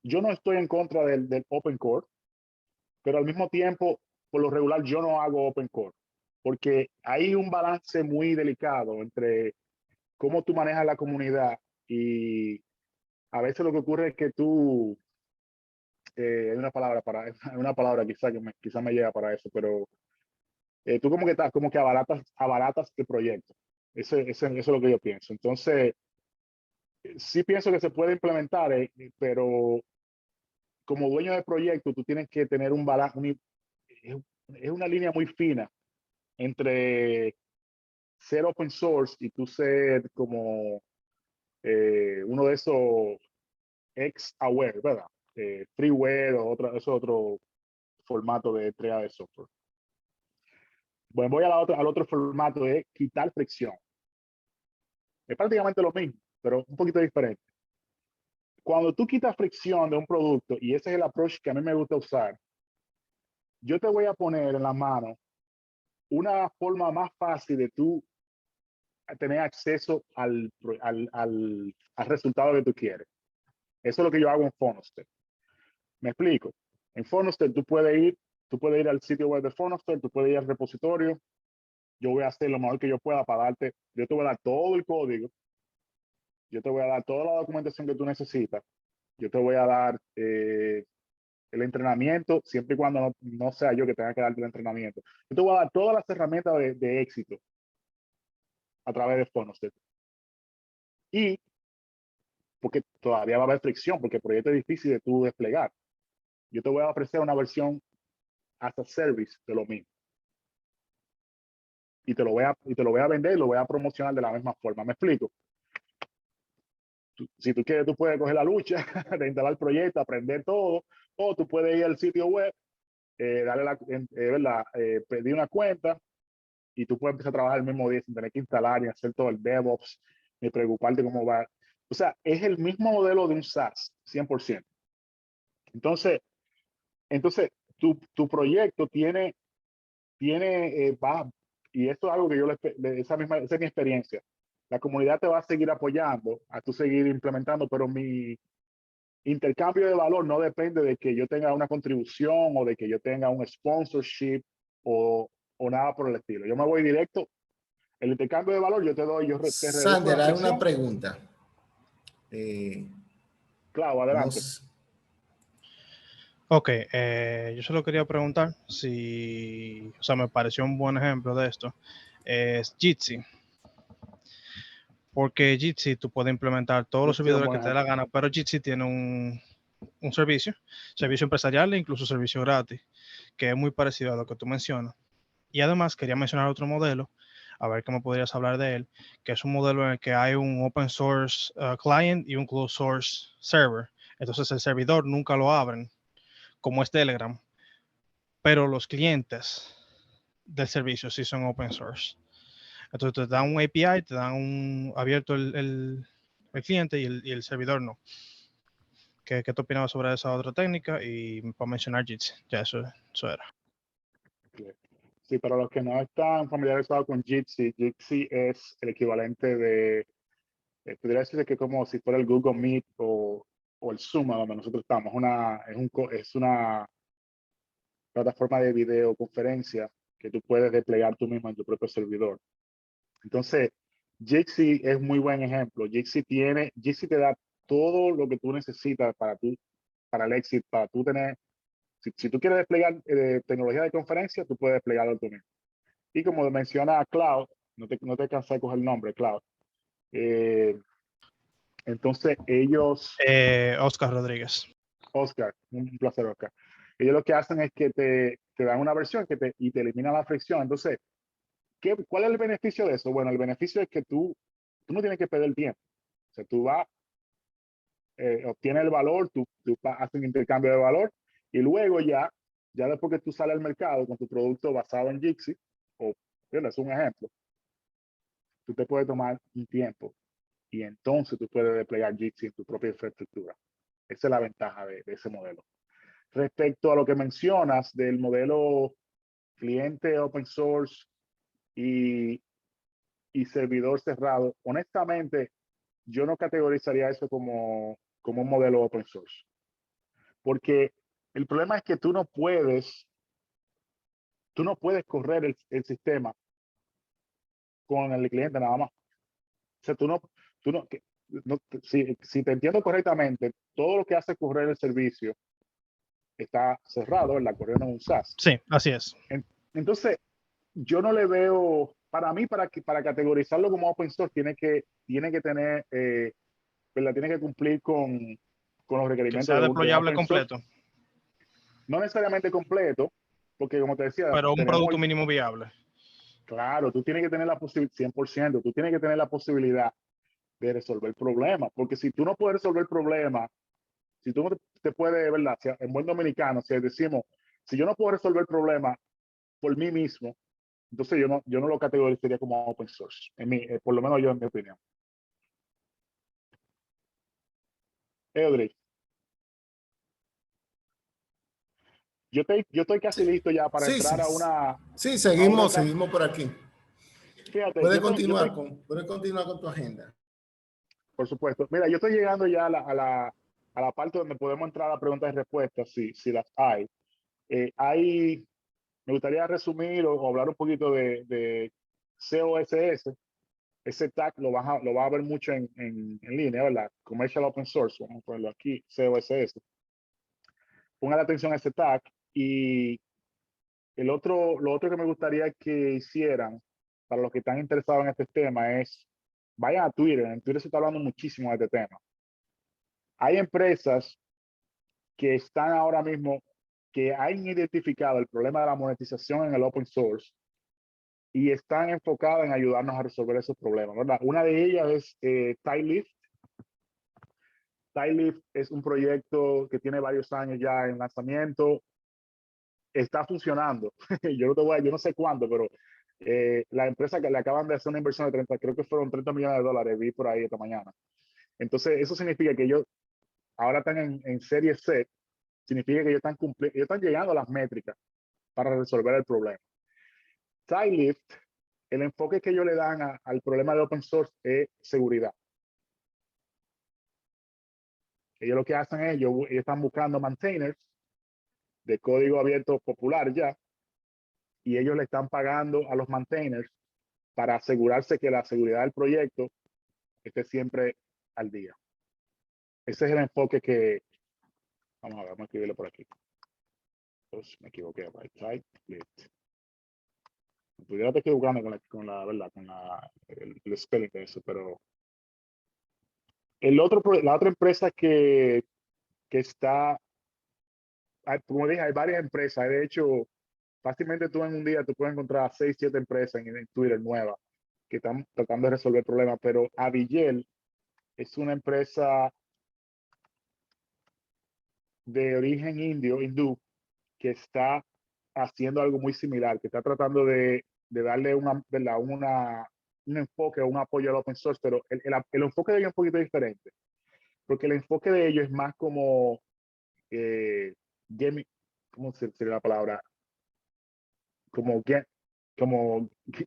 S2: yo no estoy en contra del Open Core, pero al mismo tiempo, por lo regular, yo no hago Open Core, porque hay un balance muy delicado entre cómo tú manejas la comunidad y a veces lo que ocurre es que tú, hay una palabra quizá me llega para eso, pero tú como que estás, como que abaratas el proyecto. Eso es lo que yo pienso. Entonces, sí pienso que se puede implementar, pero como dueño de proyecto, tú tienes que tener un balance, es una línea muy fina entre ser open source y tú ser como uno de esos ex-aware, ¿verdad? Freeware o otro formato de entrega de software. Bueno, voy al otro formato de quitar fricción. Es prácticamente lo mismo, pero un poquito diferente. Cuando tú quitas fricción de un producto, y ese es el approach que a mí me gusta usar, yo te voy a poner en la mano una forma más fácil de tú tener acceso al resultado que tú quieres. Eso es lo que yo hago en Phonoster. Me explico. En Phonoster tú puedes ir al sitio web de Phonoster, tú puedes ir al repositorio. Yo voy a hacer lo mejor que yo pueda para darte, yo te voy a dar todo el código, yo te voy a dar toda la documentación que tú necesitas, yo te voy a dar El entrenamiento, siempre y cuando no sea yo que tenga que darte el entrenamiento. Yo te voy a dar todas las herramientas de éxito a través de Fonostet. Y porque todavía va a haber fricción, porque el proyecto es difícil de tú desplegar. Yo te voy a ofrecer una versión as a service de lo mismo. Y te lo voy a vender y lo voy a promocionar de la misma forma. ¿Me explico? Si tú quieres, tú puedes coger la lucha de instalar el proyecto, aprender todo, o tú puedes ir al sitio web, pedir una cuenta y tú puedes empezar a trabajar el mismo día sin tener que instalar y hacer todo el DevOps, ni preocuparte cómo va. O sea, es el mismo modelo de un SaaS, 100%. Entonces tu proyecto va, y esto es algo que esa es mi experiencia. La comunidad te va a seguir apoyando, a tú seguir implementando, pero mi intercambio de valor no depende de que yo tenga una contribución o de que yo tenga un sponsorship o nada por el estilo. Yo me voy directo. El intercambio de valor yo te doy, te reduzco
S1: Sander,
S2: la
S1: hay una
S2: fricción.
S1: pregunta.
S2: Claro,
S1: No
S2: adelante.
S1: s-
S4: Ok, yo solo quería preguntar si, o sea, me pareció un buen ejemplo de esto, es Jitsi. Porque Jitsi tú puedes implementar todos los
S2: Sí, un
S4: servidores que
S2: buen
S4: te dé la
S2: ejemplo.
S4: gana, pero Jitsi tiene un servicio empresarial e incluso servicio gratis, que es muy parecido a lo que tú mencionas. Y además quería mencionar otro modelo, a ver qué me podrías hablar de él, que es un modelo en el que hay un open source client y un closed source server. Entonces el servidor nunca lo abren, como es Telegram, pero los clientes del servicio sí son open source. Entonces te dan un API, te dan un abierto el cliente y el servidor no. ¿Qué te opinabas sobre esa otra técnica? Y para mencionar Jitsi, ya eso era.
S2: Sí, para los que no están familiarizados con Jitsi, Jitsi es el equivalente de, podría decirse que como si fuera el Google Meet o el Zoom a donde nosotros estamos. Es una plataforma de videoconferencia que tú puedes desplegar tú mismo en tu propio servidor. Entonces, Jitsi es muy buen ejemplo. Jitsi te da todo lo que tú necesitas para el éxito, para tú tener, si tú quieres desplegar tecnología de conferencia, tú puedes desplegarlo tú mismo. Y como menciona Cloud, no te cansé de coger el nombre, Cloud. Entonces ellos,
S4: Oscar Rodríguez.
S2: Oscar, un placer, Oscar. Ellos lo que hacen es que te dan una versión y te elimina la fricción. Entonces, ¿cuál es el beneficio de eso? Bueno, el beneficio es que tú no tienes que perder tiempo. O sea, tú vas, obtienes el valor, tú haces un intercambio de valor y luego ya después que tú sales al mercado con tu producto basado en Jitsi, o es un ejemplo, tú te puedes tomar un tiempo y entonces tú puedes desplegar Jitsi en tu propia infraestructura. Esa es la ventaja de ese modelo. Respecto a lo que mencionas del modelo cliente open source y, y servidor cerrado, honestamente, yo no categorizaría eso como un modelo open source. Porque el problema es que tú no puedes correr el sistema con el cliente nada más. O sea, si te entiendo correctamente, todo lo que hace correr el servicio está cerrado, ¿verdad? Corriendo en un SaaS.
S4: Sí, así es.
S2: Entonces, yo no le veo, para mí, para categorizarlo como open source, tiene que tener, ¿verdad? Tiene que cumplir con los
S4: Que
S2: requerimientos
S4: sea
S2: de
S4: deployable
S2: open source.
S4: completo,
S2: No necesariamente completo, porque como te decía,
S4: pero un
S2: tenemos
S4: producto mínimo viable.
S2: claro, tú tienes que tener la posibilidad, 100%, tú tienes que tener la posibilidad de resolver problemas, porque si tú no puedes resolver problemas, si tú no te puedes, ¿verdad? En buen dominicano, si decimos, si yo no puedo resolver problemas por mí mismo, entonces yo no lo categorizaría como open source, por lo menos yo en mi opinión. Audrey, yo estoy casi listo ya para
S1: Sí, sí.
S2: entrar
S1: Sí,
S2: a una etapa.
S1: seguimos por aquí.
S2: Fíjate,
S1: Puedes continuar con tu agenda.
S2: por supuesto. Mira, yo estoy llegando ya a la parte donde podemos entrar a preguntas y respuestas, si las hay. Me gustaría resumir o hablar un poquito de COSS. Ese tag lo vas a ver mucho en línea, ¿verdad? Commercial Open Source, vamos a ponerlo aquí, COSS. pongan atención a ese tag. Y lo otro que me gustaría que hicieran para los que están interesados en este tema es, vayan a Twitter. En Twitter se está hablando muchísimo de este tema. Hay empresas que están ahora mismo, que han identificado el problema de la monetización en el open source y están enfocadas en ayudarnos a resolver esos problemas, ¿verdad? Una de ellas es Tylift. Tylift es un proyecto que tiene varios años ya en lanzamiento. Está funcionando. Yo no sé cuándo, pero la empresa que le acaban de hacer una inversión de 30, creo que fueron $30 millones, vi por ahí esta mañana. Entonces, eso significa que ellos ahora están en serie C, significa que ellos están llegando a las métricas para resolver el problema. Tylift, el enfoque que ellos le dan al problema de open source es seguridad. Ellos lo que hacen es, ellos están buscando maintainers de código abierto popular ya, y ellos le están pagando a los maintainers para asegurarse que la seguridad del proyecto esté siempre al día. Ese es el enfoque que, vamos a ver, vamos a escribirlo por aquí. Entonces, me equivoqué, Tylift. Pudiera estar equivocando el spelling de eso, pero la otra empresa que está, como dije, hay varias empresas. De hecho, fácilmente tú en un día tú puedes encontrar 6, 7 empresas en Twitter nuevas que están tratando de resolver problemas, pero Avigel es una empresa de origen hindú, que está haciendo algo muy similar, que está tratando de darle un enfoque o un apoyo al open source, pero el enfoque de ellos es un poquito diferente, porque el enfoque de ellos es más como, ¿cómo sería la palabra? Como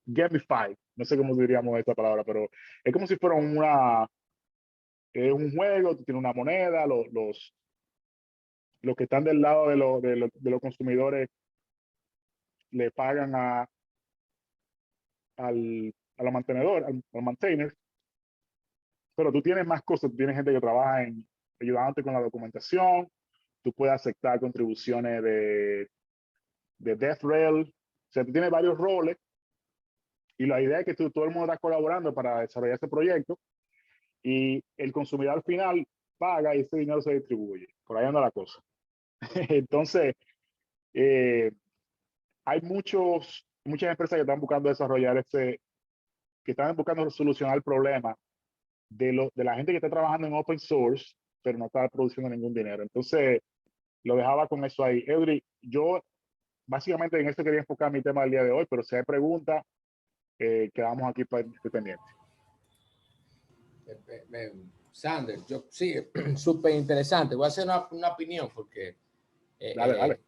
S2: gamified, no sé cómo diríamos esta palabra, pero es como si fuera un juego, tú tienes una moneda, los que están del lado de los consumidores le pagan a la mantenedor, al maintainer, pero tú tienes más cosas, tú tienes gente que trabaja ayudándote con la documentación, tú puedes aceptar contribuciones de DevRel, o sea, tú tienes varios roles y la idea es que todo el mundo está colaborando para desarrollar este proyecto y el consumidor final paga y ese dinero se distribuye. Por ahí anda la cosa. Entonces, hay muchas empresas que están buscando desarrollar que están buscando solucionar el problema de la gente que está trabajando en open source, pero no está produciendo ningún dinero. Entonces, lo dejaba con eso ahí. Eudri, yo básicamente en eso quería enfocar mi tema del día de hoy, pero si hay preguntas, quedamos aquí pendientes.
S5: Sanders, yo sí, súper interesante. Voy a hacer una opinión porque
S2: Dale.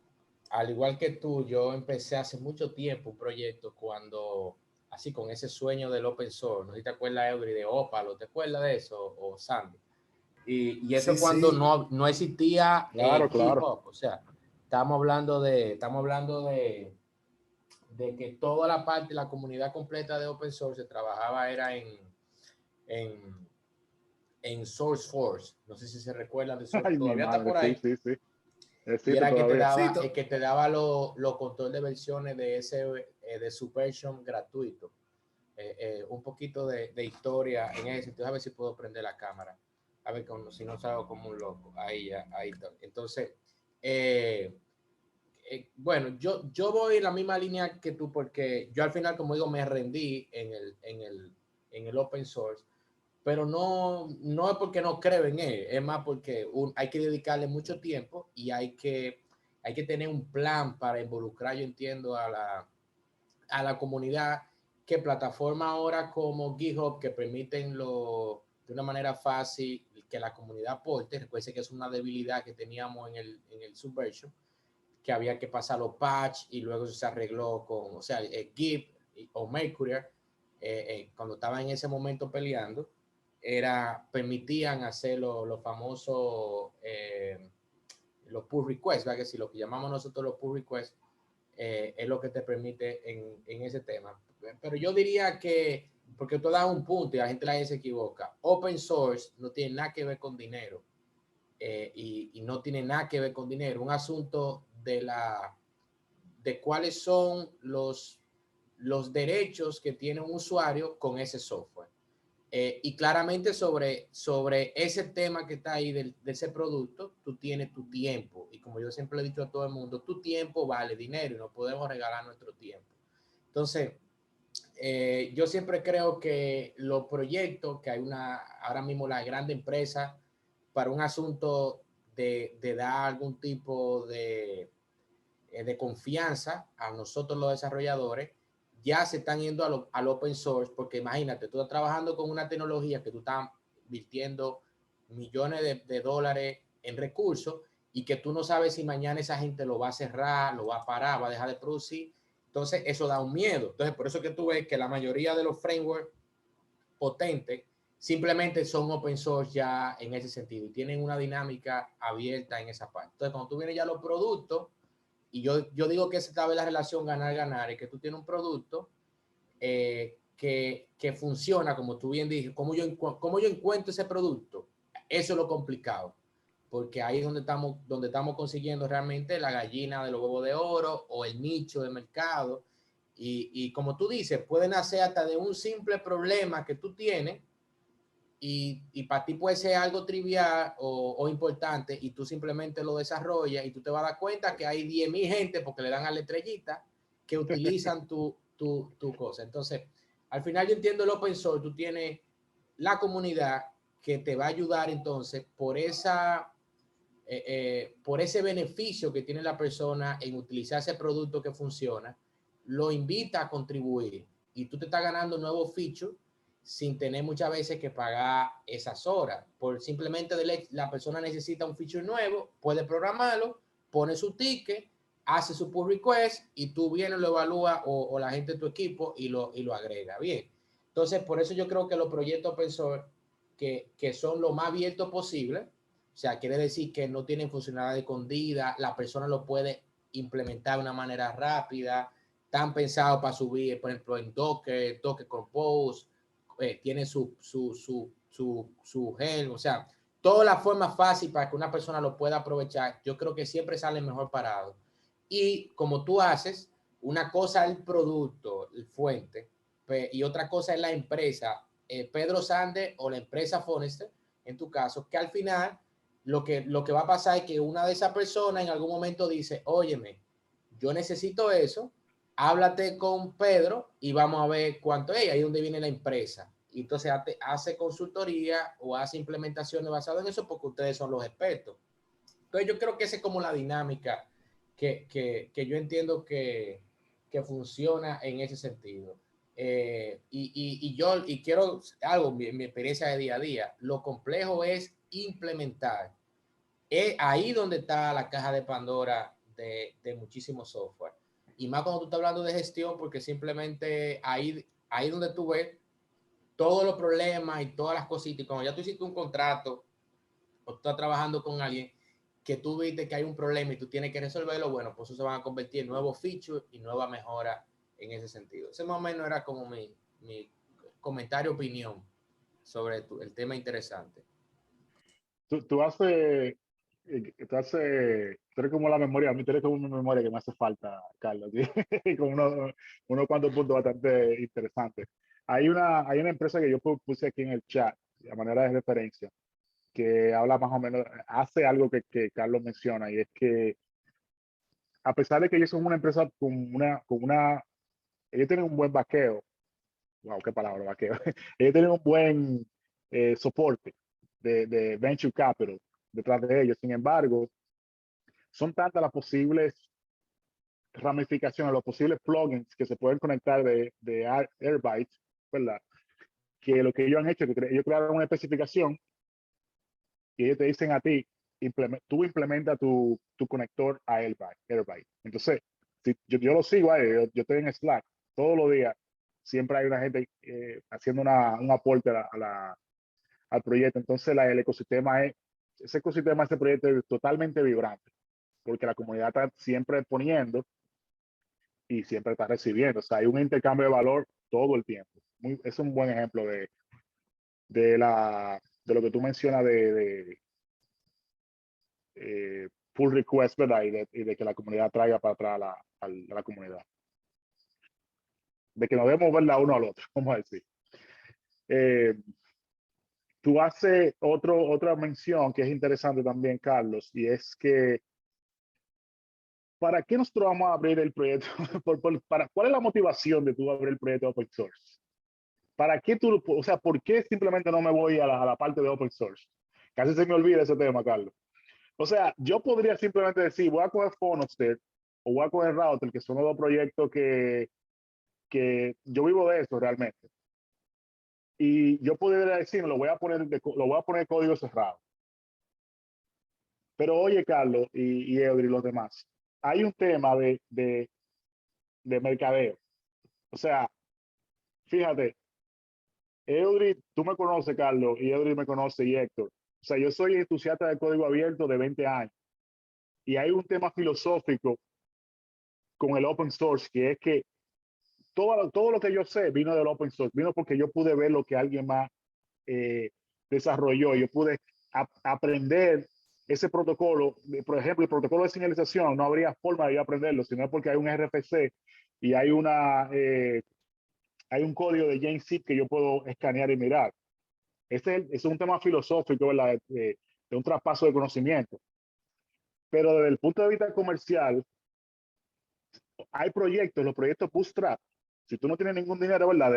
S5: Al igual que tú, yo empecé hace mucho tiempo un proyecto cuando, así con ese sueño del open source, no sé si te acuerdas, Eudri, de Opalo, ¿te acuerdas de eso? O Sandy. Y eso
S1: Sí,
S5: cuando
S1: sí.
S5: no existía
S2: Claro.
S5: GitHub, o sea, estamos hablando de que toda la parte, la comunidad completa de open source se trabajaba era en SourceForge. No sé si se recuerdan de
S2: Ay,
S5: SourceForge.
S2: mi
S5: Todavía está
S2: madre,
S5: por ahí.
S2: sí.
S5: Y
S2: Existe
S5: era
S2: todavía.
S5: que te daba los control de versiones de Subversion gratuito. Un poquito de historia en ese sentido. A ver si puedo prender la cámara. A ver si no salgo como un loco. Ahí está. Entonces, bueno, yo voy en la misma línea que tú porque yo al final, como digo, me rendí en el open source, pero no es porque no creo en él, es más porque hay que dedicarle mucho tiempo y hay que tener un plan para involucrar, yo entiendo, a la comunidad, que plataformas ahora como GitHub que permiten de una manera fácil que la comunidad aporte. Recuerden que es una debilidad que teníamos en el Subversion, que había que pasar los patch y luego se arregló con, o sea, Git o Mercurial, cuando estaban en ese momento peleando, permitían hacer los famosos los pull requests, ¿verdad? Que si lo que llamamos nosotros los pull requests es lo que te permite en ese tema. Pero yo diría que, porque tú das un punto y la gente se equivoca, open source no tiene nada que ver con dinero. y no tiene nada que ver con dinero, un asunto de cuáles son los derechos que tiene un usuario con ese software. Y claramente sobre ese tema que está ahí de ese producto, tú tienes tu tiempo. Y como yo siempre le he dicho a todo el mundo, tu tiempo vale dinero y no podemos regalar nuestro tiempo. Entonces, yo siempre creo que los proyectos, que hay ahora mismo la grande empresa, para un asunto de dar algún tipo de confianza a nosotros los desarrolladores, ya se están yendo al open source, porque imagínate, tú estás trabajando con una tecnología que tú estás invirtiendo millones de dólares en recursos y que tú no sabes si mañana esa gente lo va a cerrar, lo va a parar, va a dejar de producir. Entonces, eso da un miedo. Entonces, por eso que tú ves que la mayoría de los frameworks potentes simplemente son open source ya en ese sentido y tienen una dinámica abierta en esa parte. Entonces, cuando tú vienes ya a los productos, y yo digo que esa es la relación ganar-ganar, es que tú tienes un producto que funciona, como tú bien dijiste, ¿cómo yo encuentro ese producto? Eso es lo complicado, porque ahí es donde estamos consiguiendo realmente la gallina de los huevos de oro o el nicho de mercado. Y como tú dices, pueden hacer hasta de un simple problema que tú tienes, y para ti puede ser algo trivial o importante, y tú simplemente lo desarrollas y tú te vas a dar cuenta que hay 10,000 gente, porque le dan a la estrellita, que utilizan tu cosa. Entonces, al final yo entiendo el open source, tú tienes la comunidad que te va a ayudar entonces por ese beneficio que tiene la persona en utilizar ese producto que funciona, lo invita a contribuir y tú te estás ganando nuevos features sin tener muchas veces que pagar esas horas. Por simplemente la persona necesita un feature nuevo, puede programarlo, pone su ticket, hace su pull request y tú vienes, lo evalúas o la gente de tu equipo y lo agrega. Bien. Entonces, por eso yo creo que los proyectos open source que son lo más abiertos posible, o sea, quiere decir que no tienen funcionalidad escondida, la persona lo puede implementar de una manera rápida, están pensados para subir, por ejemplo, en Docker Compose, tiene su gel, o sea, toda la forma fácil para que una persona lo pueda aprovechar, yo creo que siempre sale mejor parado. Y como tú haces, una cosa es el producto, el fuente, y otra cosa es la empresa, Pedro Sande o la empresa Forrester, en tu caso, que al final lo que va a pasar es que una de esas personas en algún momento dice, óyeme, yo necesito eso, háblate con Pedro y vamos a ver cuánto es, ahí es donde viene la empresa. Y entonces hace consultoría o hace implementaciones basadas en eso porque ustedes son los expertos. Entonces yo creo que esa es como la dinámica que yo entiendo que funciona en ese sentido. Yo quiero algo, mi experiencia de día a día, lo complejo es implementar. Es ahí donde está la caja de Pandora de muchísimo software. Y más cuando tú estás hablando de gestión, porque simplemente ahí donde tú ves todos los problemas y todas las cositas. Y cuando ya tú hiciste un contrato o tú estás trabajando con alguien que tú viste que hay un problema y tú tienes que resolverlo, bueno, pues eso se van a convertir en nuevos features y nueva mejora en ese sentido. Ese más o menos era como mi comentario, opinión sobre el tema interesante.
S2: Tú haces, tú eres como la memoria, a mí tú eres como una memoria que me hace falta, Carlos, ¿sí? Con unos cuantos puntos bastante interesantes. Hay una empresa que yo puse aquí en el chat, a manera de referencia, que habla más o menos, hace algo que Carlos menciona, y es que a pesar de que ellos son una empresa ellos tienen un buen vaqueo, wow, qué palabra, vaqueo, ellos tienen un buen soporte de venture capital detrás de ellos. Sin embargo, son tantas las posibles ramificaciones, los posibles plugins que se pueden conectar de Airbyte, ¿verdad? Que lo que ellos han hecho es que ellos crearon una especificación y ellos te dicen a ti, tú implementa tu conector a Airbyte. Entonces, si yo lo sigo a ellos, yo estoy en Slack todos los días, siempre hay una gente haciendo un aporte al proyecto. Entonces, el ecosistema ese proyecto es totalmente vibrante, porque la comunidad está siempre poniendo y siempre está recibiendo. O sea, hay un intercambio de valor todo el tiempo. Es un buen ejemplo de lo que tú mencionas pull request, ¿verdad? Y de que la comunidad traiga para atrás a la comunidad. De que nos demos verla uno al otro, vamos a decir. Tú haces otra mención que es interesante también, Carlos, y es que ¿para qué nosotros vamos a abrir el proyecto? ¿Cuál es la motivación de tú abrir el proyecto open source? ¿Para qué tú, o sea, por qué simplemente no me voy a la parte de open source? Casi se me olvida ese tema, Carlos. O sea, yo podría simplemente decir, voy a coger Phonostat o voy a coger Router, que son los dos proyectos que yo vivo de eso realmente. Y yo podría decir, lo voy a poner código cerrado. Pero oye, Carlos y Eudri y los demás, hay un tema de mercadeo. O sea, fíjate, Eudri, tú me conoces, Carlos, y Eudri me conoce, y Héctor. O sea, yo soy entusiasta del código abierto de 20 años. Y hay un tema filosófico con el open source, que es que todo lo que yo sé vino del open source, vino porque yo pude ver lo que alguien más desarrolló. Yo pude aprender ese protocolo. Por ejemplo, el protocolo de señalización, no habría forma de yo aprenderlo, sino porque hay un RFC y hay un código de JSON que yo puedo escanear y mirar. Ese es un tema filosófico, ¿verdad? De un traspaso de conocimiento. Pero desde el punto de vista comercial, hay proyectos, los proyectos Bootstrap. Si tú no tienes ningún dinero, ¿verdad?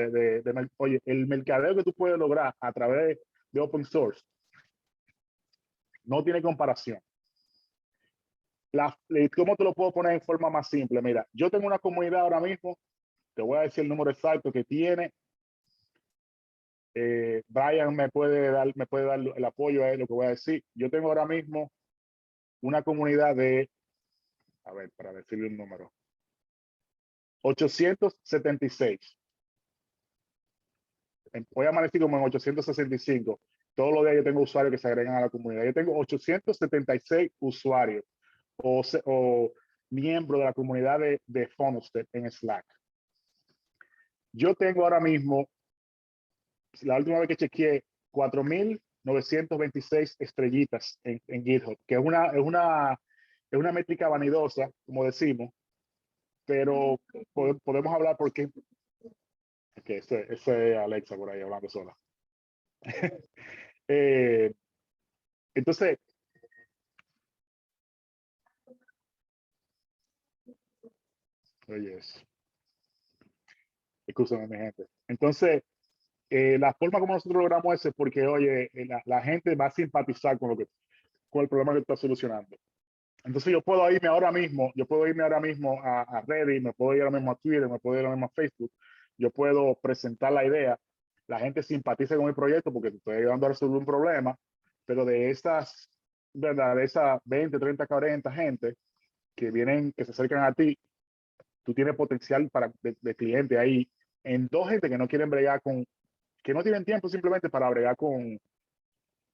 S2: Oye, el mercadeo que tú puedes lograr a través de open source no tiene comparación. ¿Cómo te lo puedo poner en forma más simple? Mira, yo tengo una comunidad ahora mismo, te voy a decir el número exacto que tiene. Brian me puede dar el apoyo a lo que voy a decir. Yo tengo ahora mismo una comunidad de, a ver, para decirle un número, 876. Voy a amanecer como en 865. Todos los días yo tengo usuarios que se agregan a la comunidad. Yo tengo 876 usuarios o miembros de la comunidad de Phonostat en Slack. Yo tengo ahora mismo, la última vez que chequeé, 4.926 estrellitas en GitHub, que es una métrica vanidosa, como decimos, pero podemos hablar porque ese es Alexa por ahí hablando sola. Entonces, oye, escúchame, mi gente. Entonces, la forma como nosotros logramos eso es porque, oye, la gente va a simpatizar con el problema que está solucionando. Entonces yo puedo irme ahora mismo a Reddit, me puedo ir ahora mismo a Twitter, me puedo ir ahora mismo a Facebook, yo puedo presentar la idea, la gente simpatiza con mi proyecto porque te estoy ayudando a resolver un problema, pero de esas, ¿verdad? De esas 20, 30, 40 gente que se acercan a ti, tú tienes potencial de cliente ahí en dos gente que no quieren bregar que no tienen tiempo simplemente para bregar con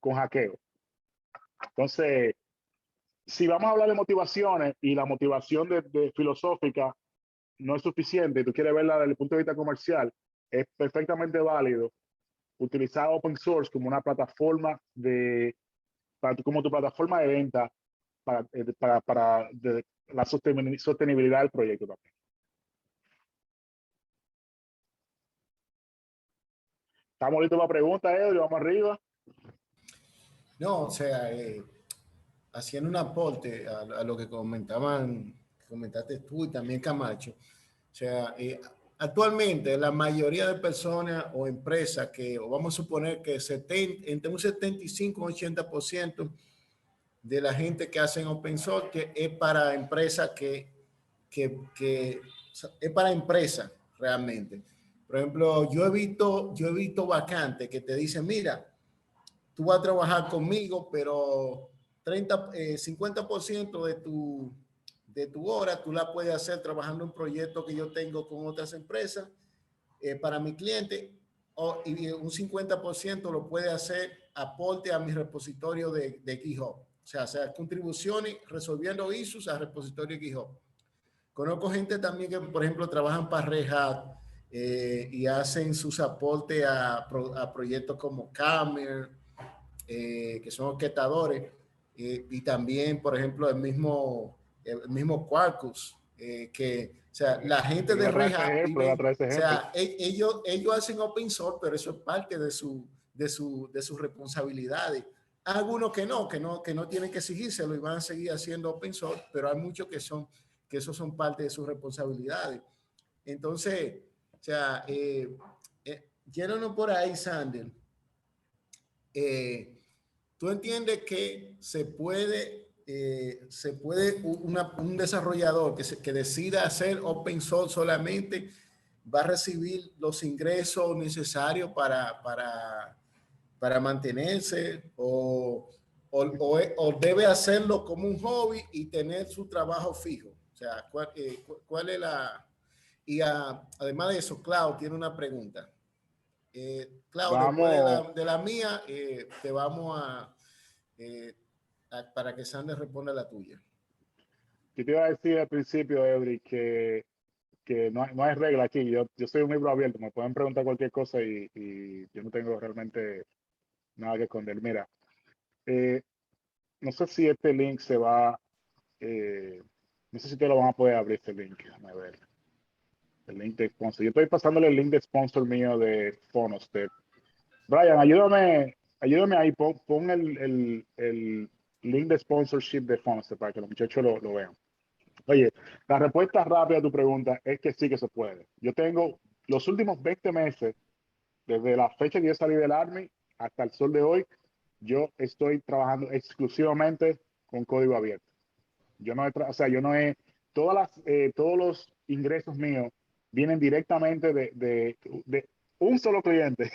S2: hackeo. Entonces, si vamos a hablar de motivaciones y la motivación de filosófica no es suficiente y tú quieres verla desde el punto de vista comercial, es perfectamente válido utilizar open source como una plataforma como tu plataforma de venta para la sostenibilidad del proyecto también. ¿Estamos listos para preguntas, Edwin? Vamos arriba.
S1: No, o sea, haciendo un aporte a lo que comentaste tú y también Camacho. O sea, actualmente la mayoría de personas o empresas o vamos a suponer que entre un 75 y un 80% de la gente que hacen open source que es para empresas es para empresas realmente. Por ejemplo, yo he visto vacantes que te dicen, mira, tú vas a trabajar conmigo, pero 50% de tu hora tú la puedes hacer trabajando en un proyecto que yo tengo con otras empresas para mi cliente y un 50% lo puede hacer aporte a mi repositorio de GitHub. O sea, contribuciones resolviendo issues a repositorio de GitHub. Conozco gente también que, por ejemplo, trabajan para Red Hat y hacen sus aportes a proyectos como Camel, que son orquestadores, y también, por ejemplo, el mismo Quarkus, que, o sea, la gente de Red Hat vive, o sea, ellos hacen open source, pero eso es parte de sus responsabilidades. Hay algunos que no tienen que exigírselo y van a seguir haciendo open source, pero hay muchos que esos son parte de sus responsabilidades. Entonces, o sea, llénanos por ahí, Sander. Tú entiendes que se puede un desarrollador que decida hacer open source solamente va a recibir los ingresos necesarios para mantenerse o debe hacerlo como un hobby y tener su trabajo fijo. O sea, ¿cuál es la... Y además de eso, Clau tiene una pregunta. Clau, después de la mía, te vamos para que Sander responda la tuya.
S2: Yo te iba a decir al principio, Edric, que no hay regla aquí. Yo soy un libro abierto, me pueden preguntar cualquier cosa y yo no tengo realmente nada que esconder. Mira, no sé si este link se va, no sé si te lo van a poder abrir este link. Déjame ver. El link de sponsor. Yo estoy pasándole el link de sponsor mío de Fonosted. Brian, ayúdame ahí, pon el link de sponsorship de Fonosted para que los muchachos lo vean. Oye, la respuesta rápida a tu pregunta es que sí que se puede. Yo tengo los últimos 20 meses, desde la fecha que yo salí del Army hasta el sol de hoy, yo estoy trabajando exclusivamente con código abierto. Yo no he, todos los ingresos míos vienen directamente de un solo cliente,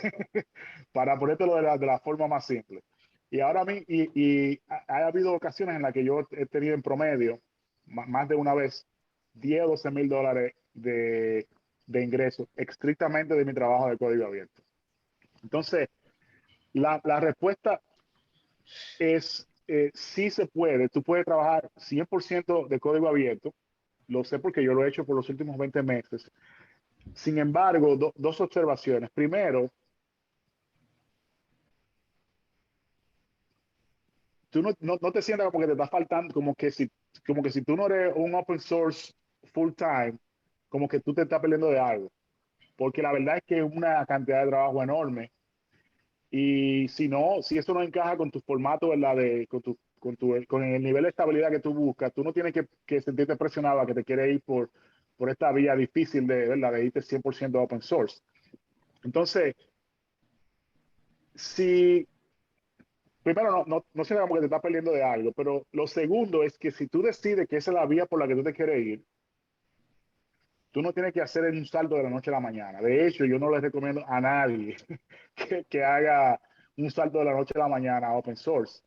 S2: para ponértelo de la forma más simple. Y ahora ha habido ocasiones en las que yo he tenido en promedio, más de una vez, 10 o 12 mil dólares de ingresos estrictamente de mi trabajo de código abierto. Entonces, la respuesta es, sí se puede. Tú puedes trabajar 100% de código abierto. Lo sé porque yo lo he hecho por los últimos 20 meses. Sin embargo, dos observaciones. Primero, tú no te sientas como que te está faltando, como que si tú no eres un open source full time, como que tú te estás perdiendo de algo. Porque la verdad es que es una cantidad de trabajo enorme. Y si eso no encaja con tu formato, ¿verdad? Con el nivel de estabilidad que tú buscas, tú no tienes que sentirte presionado a que te quieres ir por esta vía difícil ¿verdad? De irte 100% open source. Entonces, si primero no se como que te estás perdiendo de algo, pero lo segundo es que si tú decides que esa es la vía por la que tú te quieres ir, tú no tienes que hacer un salto de la noche a la mañana. De hecho, yo no les recomiendo a nadie que haga un salto de la noche a la mañana a open source.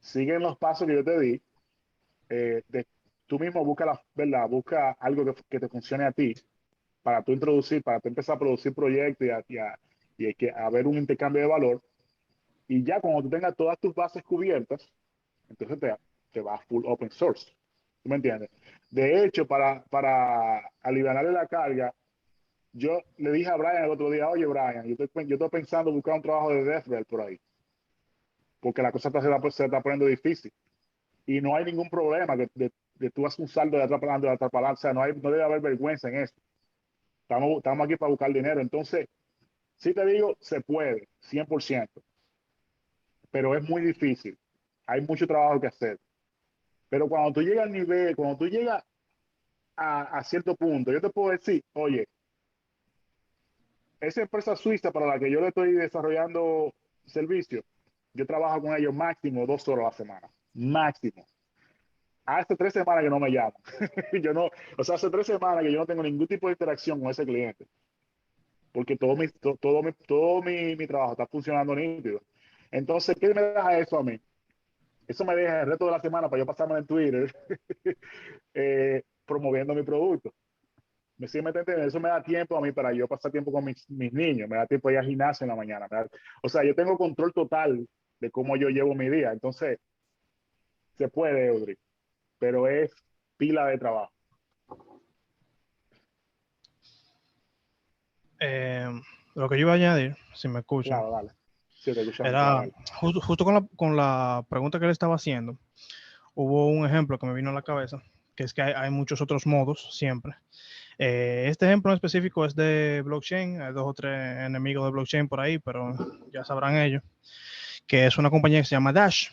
S2: Siguen los pasos que yo te di. Tú mismo ¿verdad? Busca algo que te funcione a ti para tú introducir, para tú empezar a producir proyectos y que haber un intercambio de valor. Y ya cuando tú tengas todas tus bases cubiertas, entonces te vas full open source. ¿Tú me entiendes? De hecho, para aliviarle la carga, yo le dije a Brian el otro día, oye Brian, yo estoy pensando buscar un trabajo de DevRel por ahí, porque la cosa se está poniendo difícil. Y no hay ningún problema de tú hacer un saldo de atrás para adelante, de atrás para adelante. O sea, no debe haber vergüenza en eso. Estamos aquí para buscar dinero. Entonces, sí te digo, se puede, 100%, pero es muy difícil. Hay mucho trabajo que hacer. Pero cuando tú llegas al nivel, cuando tú llegas a cierto punto, yo te puedo decir, oye, esa empresa suiza para la que yo le estoy desarrollando servicio, yo trabajo con ellos máximo 2 horas a la semana. Máximo. Hace 3 semanas que no me llaman. Hace 3 semanas que yo no tengo ningún tipo de interacción con ese cliente. Porque todo mi trabajo está funcionando nítido. Entonces, ¿qué me deja eso a mí? Eso me deja el resto de la semana para yo pasarme en Twitter promoviendo mi producto. Eso me da tiempo a mí para yo pasar tiempo con mis niños, me da tiempo de ir al gimnasio en la mañana. O sea, yo tengo control total de cómo yo llevo mi día. Entonces, se puede, Eudri, pero es pila de trabajo.
S4: Lo que yo iba a añadir, si me escuchan,
S2: Claro, dale. Sí, te escuchamos.
S4: Era justo con la pregunta que le estaba haciendo, hubo un ejemplo que me vino a la cabeza, que es que hay muchos otros modos siempre. Este ejemplo en específico es de blockchain, hay 2 o 3 enemigos de blockchain por ahí, pero ya sabrán ellos, que es una compañía que se llama Dash,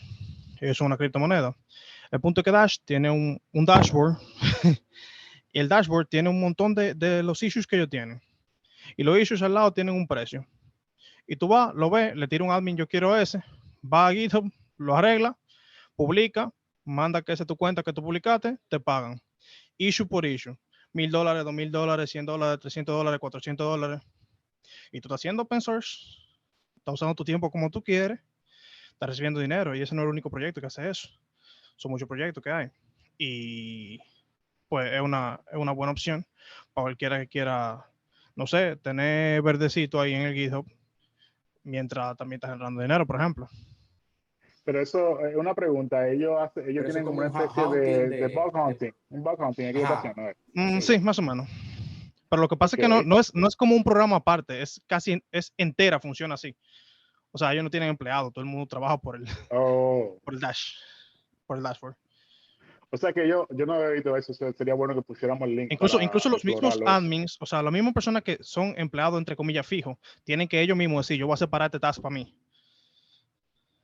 S4: es una criptomoneda. El punto es que Dash tiene un dashboard y el dashboard tiene un montón de los issues que ellos tienen. Y los issues al lado tienen un precio. Y tú vas, lo ves, le tira un admin, yo quiero ese, va a GitHub, lo arregla, publica, manda que esa es tu cuenta que tú publicaste, te pagan. Issue por issue. $1,000, $2,000, $100, $300, $400. Y tú estás haciendo open source, estás usando tu tiempo como tú quieres, estás recibiendo dinero. Y ese no es el único proyecto que hace eso. Son muchos proyectos que hay. Y pues es una buena opción para cualquiera que quiera, no sé, tener verdecito ahí en el GitHub mientras también estás generando dinero, por ejemplo.
S2: Pero eso es una pregunta. Ellos
S5: Pero eso
S2: tienen
S5: es
S2: como
S5: como
S2: una
S5: un
S2: especie
S5: hunting
S2: de bug hunting, un bug hunting, equivocación,
S5: ajá,
S2: ¿no es?
S5: sí.
S4: Sí, más o menos. Pero lo que pasa
S2: Ok.
S4: es que no es como un programa aparte, es casi, es entera, funciona así. O sea, ellos no tienen empleado, todo el mundo trabaja por el,
S2: Oh.
S4: por el Dash, por el dashboard.
S2: O sea que yo no había visto eso. Sería bueno que pusiéramos el link
S4: Incluso
S2: para
S4: los mismos
S2: explorarlo eso.
S4: admins, o sea, las mismas personas que son empleados, entre comillas, fijos, tienen que ellos mismos decir, yo voy a separar este task para mí.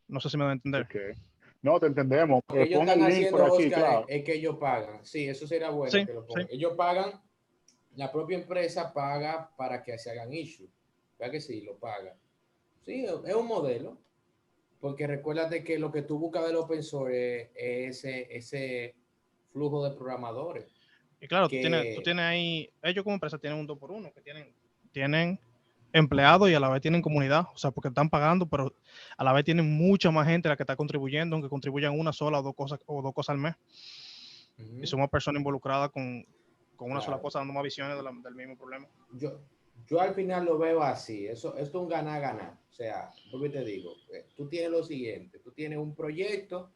S4: No sé si me va a entender.
S2: Ok. No, te entendemos.
S5: Lo que ellos
S2: Pon
S5: están
S2: el link por
S5: haciendo,
S2: aquí,
S5: Oscar,
S2: claro.
S5: es que ellos pagan. Sí, eso sería bueno
S4: Sí,
S5: que lo
S4: sí.
S5: pongan. Ellos pagan, la propia empresa paga para que se hagan issue. ¿Verdad que sí? Lo paga. Sí, es un modelo. Porque recuérdate que lo que tú buscas del open source es ese flujo de programadores.
S4: Y claro, tú
S5: Que,
S4: tienes ahí, ellos como empresa tienen un 2x1, que tienen empleados y a la vez tienen comunidad, o sea, porque están pagando, pero a la vez tienen mucha más gente la que está contribuyendo, aunque contribuyan una sola o dos cosas al mes. Y somos personas involucradas con una sola
S5: claro,
S4: cosa, dando más visiones del mismo problema.
S5: yo al final lo veo así. Esto es un ganar-ganar. O sea, porque te digo, tú tienes lo siguiente, tú tienes un proyecto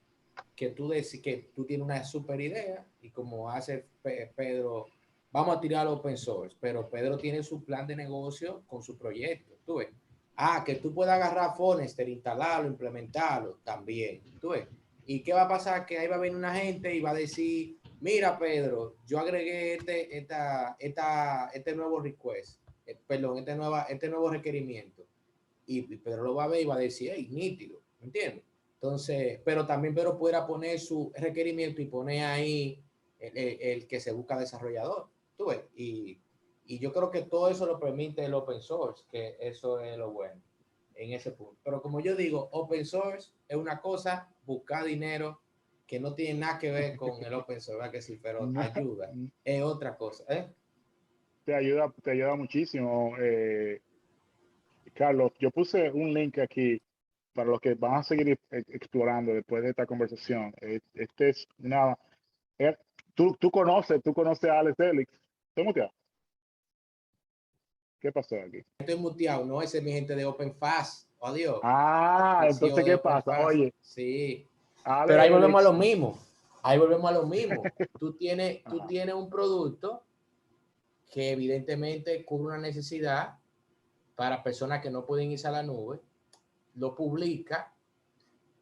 S5: que que tú tienes una super idea y como hace Pedro, vamos a tirar open source, pero Pedro tiene su plan de negocio con su proyecto. ¿Tú ves? Que tú puedas agarrar Forester, instalarlo, implementarlo también. ¿Tú ves? ¿Y qué va a pasar? Que ahí va a venir una gente y va a decir, mira Pedro, yo agregué este nuevo request, perdón, este nuevo requerimiento. Y Pedro lo va a ver y va a decir, hey, nítido, ¿me entiendes? Entonces, pero también Pedro pudiera poner su requerimiento y poner ahí el que se busca desarrollador. ¿Tú ves? Y yo creo que todo eso lo permite el open source, que eso es lo bueno en ese punto. Pero como yo digo, open source es una cosa, buscar dinero que no tiene nada que ver con el open source, ¿verdad que sí? Pero ayuda, es otra cosa, ¿eh?
S2: Te ayuda muchísimo. Carlos, yo puse un link aquí para los que van a seguir explorando después de esta conversación. Este es una... eh, tú conoces a Alex Elix. ¿Estás muteado? ¿Qué pasó aquí?
S5: Estoy muteado, no, ese es mi gente de OpenFast. Adiós.
S2: Entonces,
S5: De
S2: ¿qué pasa?
S5: OpenFast.
S2: Oye,
S5: Sí. Pero ahí
S2: Alex
S5: volvemos a
S2: Elix,
S5: lo mismo. Ahí volvemos a lo mismo. Tú tienes un producto que evidentemente cubre una necesidad para personas que no pueden irse a la nube, lo publica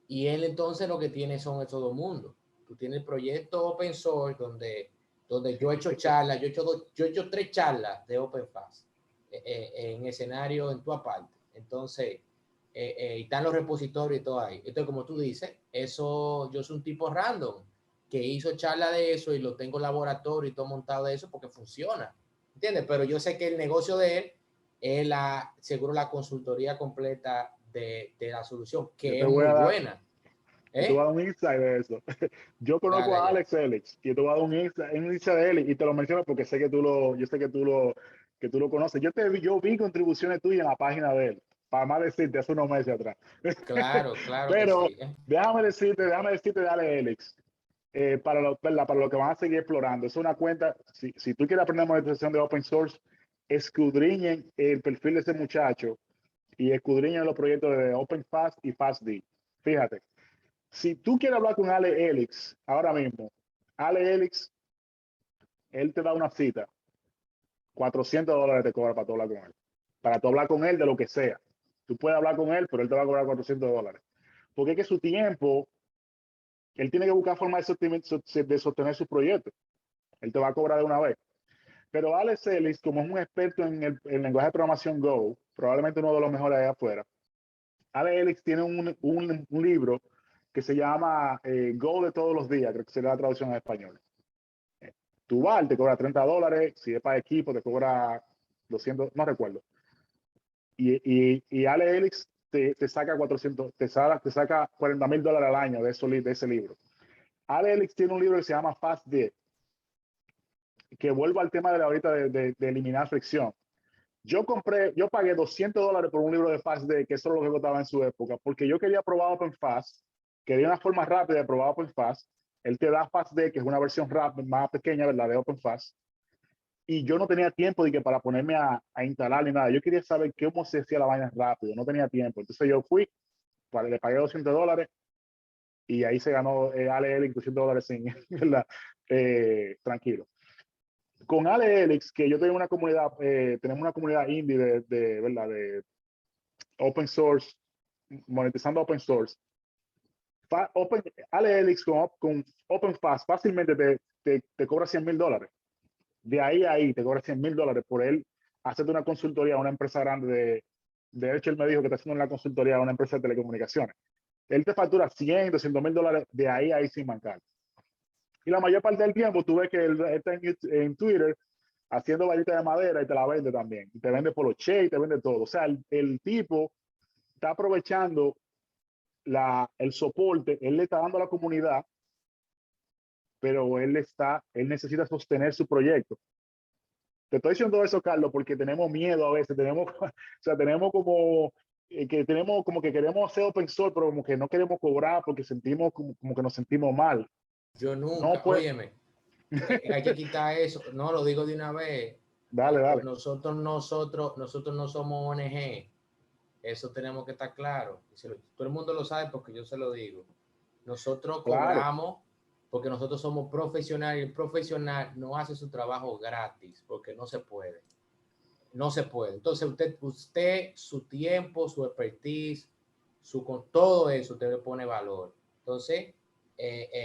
S5: y él entonces lo que tiene son estos dos mundos. Tú tienes el proyecto open source donde yo he hecho charlas, yo he hecho 3 charlas de OpenFast en escenario en tu aparte. Entonces, y están los repositorios y todo ahí. Entonces, como tú dices, eso yo soy un tipo random que hizo charla de eso y lo tengo laboratorio y todo montado de eso porque funciona. ¿Entiendes? Pero yo sé que el negocio de él es seguro la consultoría completa de la solución,
S2: yo
S5: que
S2: te
S5: es
S2: voy
S5: muy
S2: a dar,
S5: buena.
S2: yo te voy a dar un insight de eso. Yo conozco
S5: Dale
S2: a
S5: allá.
S2: Alex Elix y te voy a dar un insight de él y te lo menciono porque sé que tú lo conoces. Yo vi contribuciones tuyas en la página de él, para más decirte hace unos meses atrás.
S5: Claro, claro que
S2: Pero
S5: sí.
S2: déjame decirte de Alex Elix. Para lo que van a seguir explorando. Es una cuenta, si tú quieres aprender monetización de open source, escudriñen el perfil de ese muchacho y escudriñen los proyectos de OpenFast y FastD. Fíjate, si tú quieres hablar con Ale Elix ahora mismo, Ale Elix, él te da una cita, $400 te cobra para tú hablar con él. Para tú hablar con él de lo que sea. Tú puedes hablar con él, pero él te va a cobrar $400. Porque es que su tiempo, él tiene que buscar forma de sostener su proyecto. Él te va a cobrar de una vez. Pero Alex Ellis, como es un experto en el lenguaje de programación Go, probablemente uno de los mejores allá afuera, Alex Ellis tiene un libro que se llama Go de todos los días, creo que sería la traducción en español. Tu bar te cobra $30, si es para equipo te cobra 200, no recuerdo. Y Alex Ellis te saca 400, te saca $40,000 al año de ese libro. Alex Ellis tiene un libro que se llama Fast Dead, que vuelvo al tema de ahorita de eliminar fricción. Yo pagué $200 por un libro de Fast Dead, que eso es lo que costaba en su época, porque yo quería probar OpenFast, quería una forma rápida de probar OpenFast. Él te da Fast Dead, que es una versión más pequeña, ¿verdad?, de OpenFast. Y yo no tenía tiempo de que para ponerme a instalar ni nada. Yo quería saber cómo se hacía la vaina rápido, no tenía tiempo. Entonces yo fui, le pagué $200 y ahí se ganó Ale Elix $200 sin, ¿verdad? Tranquilo. Con Ale Elix, que yo tengo una comunidad, tenemos una comunidad indie ¿verdad? De open source, monetizando open source. Ale Elix con OpenFast fácilmente te cobra $100,000. De ahí te cobra $100,000 por él hacerte una consultoría a una empresa grande de hecho él me dijo que está haciendo una consultoría a una empresa de telecomunicaciones. Él te factura $100,000, $200,000 de ahí sin mancar. Y la mayor parte del tiempo tú ves que él está en Twitter haciendo varitas de madera y te la vende también. Y te vende poloche y te vende todo. O sea, el tipo está aprovechando el soporte, él le está dando a la comunidad, pero él necesita sostener su proyecto. Te estoy diciendo eso, Carlos, porque tenemos miedo a veces, o sea, tenemos como que queremos hacer open source, pero como que no queremos cobrar porque sentimos como que nos sentimos mal.
S5: Yo nunca,
S2: No, pues,
S5: óyeme, hay que quitar eso. No, lo digo de una vez.
S2: dale.
S5: Nosotros no somos ONG. Eso tenemos que estar claro. Todo el mundo lo sabe porque yo se lo digo. Nosotros cobramos porque nosotros somos profesionales y el profesional no hace su trabajo gratis porque no se puede. No se puede. Entonces usted su tiempo, su expertise, con todo eso usted le pone valor. Entonces,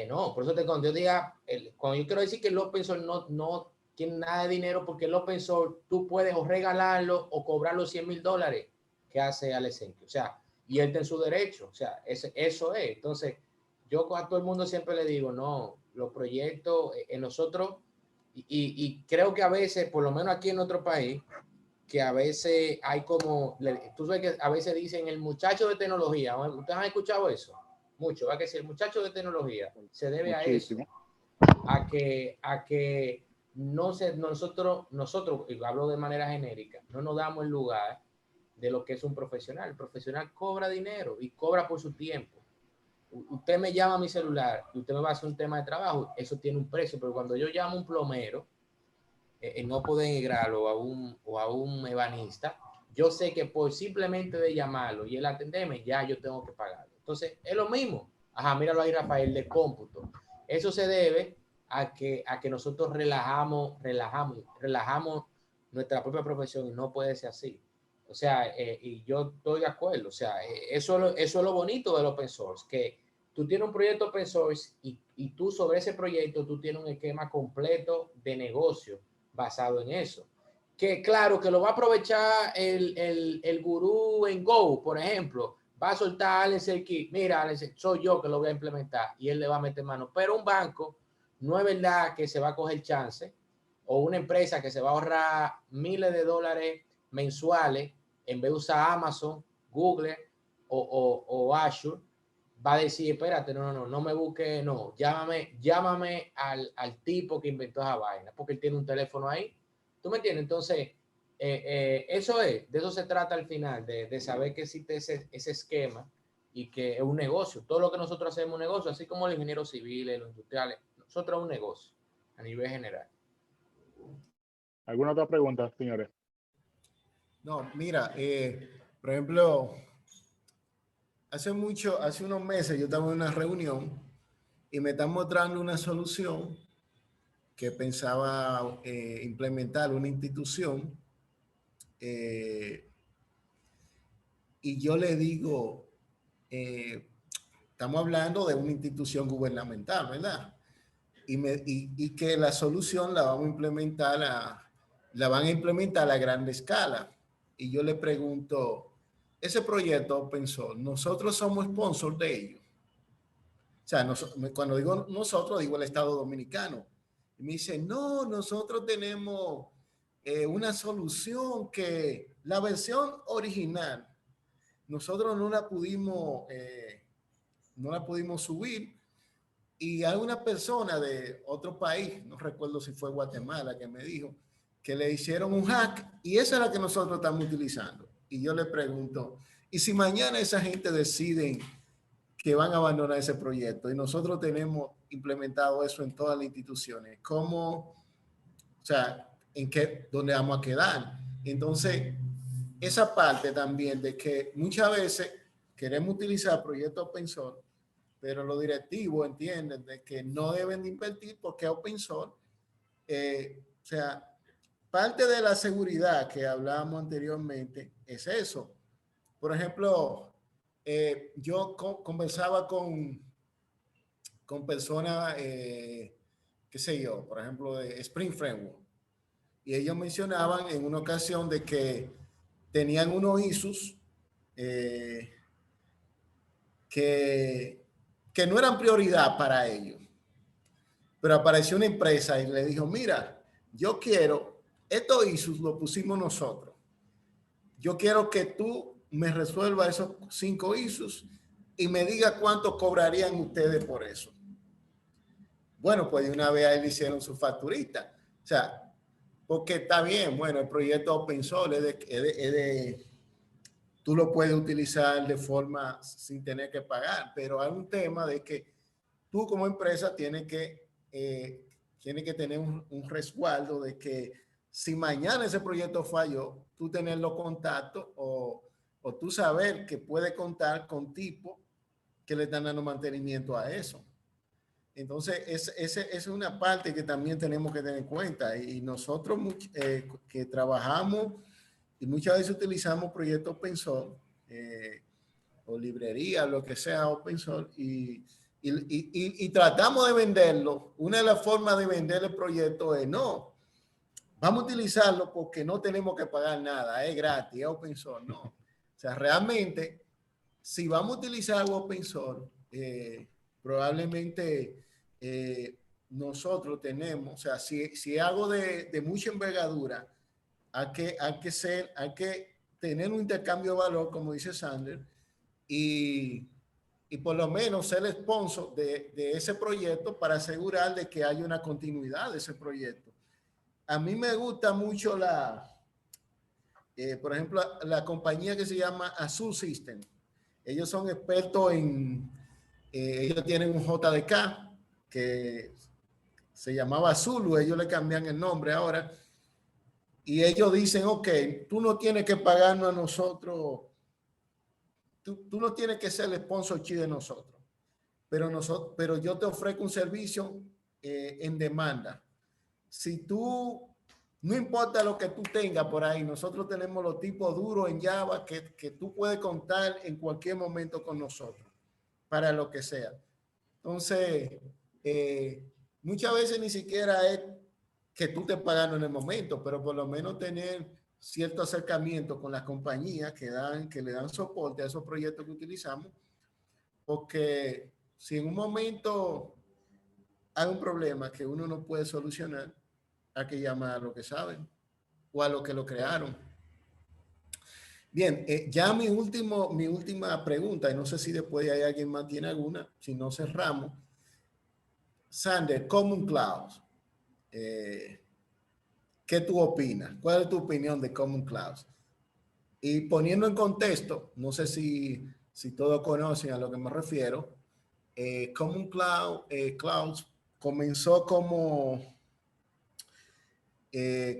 S5: no, por eso cuando yo diga, cuando yo quiero decir que el open source no tiene nada de dinero porque el open source tú puedes o regalarlo o cobrar los $100,000 que hace Alex Ellis. O sea, y él está en su derecho. O sea, eso es. Entonces, yo a todo el mundo siempre le digo, no, los proyectos en nosotros, y creo que a veces, por lo menos aquí en nuestro país, que a veces hay como, tú sabes que a veces dicen el muchacho de tecnología. ¿Ustedes han escuchado eso? Mucho, va que si el muchacho de tecnología se debe
S2: muchísimo
S5: a eso, a que nosotros, y hablo de manera genérica, no nos damos el lugar de lo que es un profesional. El profesional cobra dinero y cobra por su tiempo. Usted me llama a mi celular y usted me va a hacer un tema de trabajo, eso tiene un precio, pero cuando yo llamo a un plomero, no poder integrarlo o a un ebanista, yo sé que por simplemente de llamarlo y él atenderme, ya yo tengo que pagarlo. Entonces, es lo mismo. Ajá, míralo ahí, Rafael, de cómputo. Eso se debe a que nosotros relajamos nuestra propia profesión y no puede ser así. O sea, y yo estoy de acuerdo. O sea, eso es lo bonito del open source, que tú tienes un proyecto open source y tú sobre ese proyecto tú tienes un esquema completo de negocio basado en eso. Que claro, que lo va a aprovechar el gurú en Go, por ejemplo, va a soltar a Alex el kit, mira, Alex, soy yo que lo voy a implementar y él le va a meter mano. Pero un banco no es verdad que se va a coger chance, o una empresa que se va a ahorrar miles de dólares mensuales en vez de usar Amazon, Google o Azure, va a decir, espérate, no me busque, no, llámame al tipo que inventó esa vaina, porque él tiene un teléfono ahí. ¿Tú me entiendes? Entonces, eso es, de eso se trata al final, de saber que existe ese esquema y que es un negocio. Todo lo que nosotros hacemos es un negocio, así como los ingenieros civiles, los industriales, nosotros es un negocio a nivel general.
S2: ¿Alguna otra pregunta, señores?
S1: No, mira, por ejemplo, hace unos meses yo estaba en una reunión y me están mostrando una solución que pensaba implementar una institución y y yo le digo, estamos hablando de una institución gubernamental, ¿verdad? Y que la solución la vamos a implementar la van a implementar a gran escala. Y yo le pregunto, ese proyecto Open Source, nosotros somos sponsors de ellos. O sea, cuando digo nosotros, digo el Estado Dominicano. Y me dice, no, nosotros tenemos una solución que la versión original, nosotros no la pudimos subir. Y hay una persona de otro país, no recuerdo si fue Guatemala, que me dijo que le hicieron un hack y esa es la que nosotros estamos utilizando. Y yo le pregunto, ¿y si mañana esa gente decide que van a abandonar ese proyecto y nosotros tenemos implementado eso en todas las instituciones? ¿Cómo, o sea, dónde vamos a quedar? Entonces, esa parte también de que muchas veces queremos utilizar proyectos open source, pero los directivos entienden de que no deben de invertir porque es open source. O sea, parte de la seguridad que hablábamos anteriormente es eso. Por ejemplo, yo conversaba con personas, qué sé yo, por ejemplo, de Spring Framework. Y ellos mencionaban en una ocasión de que tenían unos issues que no eran prioridad para ellos. Pero apareció una empresa y le dijo, mira, yo quiero, estos issues lo pusimos nosotros. Yo quiero que tú me resuelvas esos 5 issues y me diga cuánto cobrarían ustedes por eso. Bueno, pues de una vez ahí le hicieron su facturita. O sea, porque está bien, bueno, el proyecto open source tú lo puedes utilizar de forma sin tener que pagar, pero hay un tema de que tú como empresa tienes que tener un resguardo de que si mañana ese proyecto falló, tú tener los contactos o tú saber que puede contar con tipos que le están dando mantenimiento a eso. Entonces, esa es una parte que también tenemos que tener en cuenta. Y nosotros que trabajamos y muchas veces utilizamos proyectos open source o librería, lo que sea open source, y tratamos de venderlo. Una de las formas de vender el proyecto es no, vamos a utilizarlo porque no tenemos que pagar nada, es gratis, es open source. No. O sea, realmente, si vamos a utilizar algo open source, probablemente nosotros tenemos, o sea, si es algo de mucha envergadura, hay que tener un intercambio de valor, como dice Sander, y por lo menos ser el sponsor de ese proyecto para asegurar de que haya una continuidad de ese proyecto. A mí me gusta mucho por ejemplo, la compañía que se llama Azul System. Ellos son expertos ellos tienen un JDK que se llamaba Zulu, ellos le cambian el nombre ahora. Y ellos dicen, ok, tú no tienes que pagarnos a nosotros, tú no tienes que ser el sponsorship de nosotros, pero yo te ofrezco un servicio en demanda. Si tú, no importa lo que tú tengas por ahí, nosotros tenemos los tipos duros en Java que tú puedes contar en cualquier momento con nosotros, para lo que sea. Entonces, muchas veces ni siquiera es que tú estés pagando en el momento, pero por lo menos tener cierto acercamiento con las compañías que le dan soporte a esos proyectos que utilizamos, porque si en un momento hay un problema que uno no puede solucionar, hay que llamar a lo que saben o a lo que lo crearon. Bien, ya mi última pregunta, y no sé si después hay alguien más tiene alguna, si no cerramos. Sander, Common Cloud. ¿Qué tú opinas? ¿Cuál es tu opinión de Common Cloud? Y poniendo en contexto, no sé si todos conocen a lo que me refiero, Common Clouds comenzó como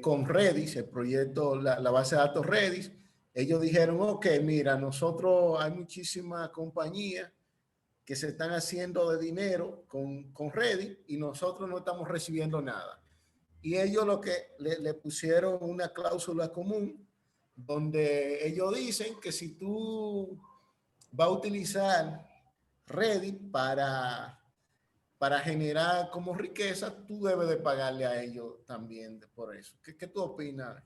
S1: con Redis, el proyecto, la base de datos Redis. Ellos dijeron, ok, mira, nosotros hay muchísimas compañías que se están haciendo de dinero con Redis y nosotros no estamos recibiendo nada. Y ellos lo que le pusieron una cláusula común donde ellos dicen que si tú vas a utilizar Reddit para generar como riqueza, tú debes de pagarle a ellos también por eso. ¿Qué tú opinas?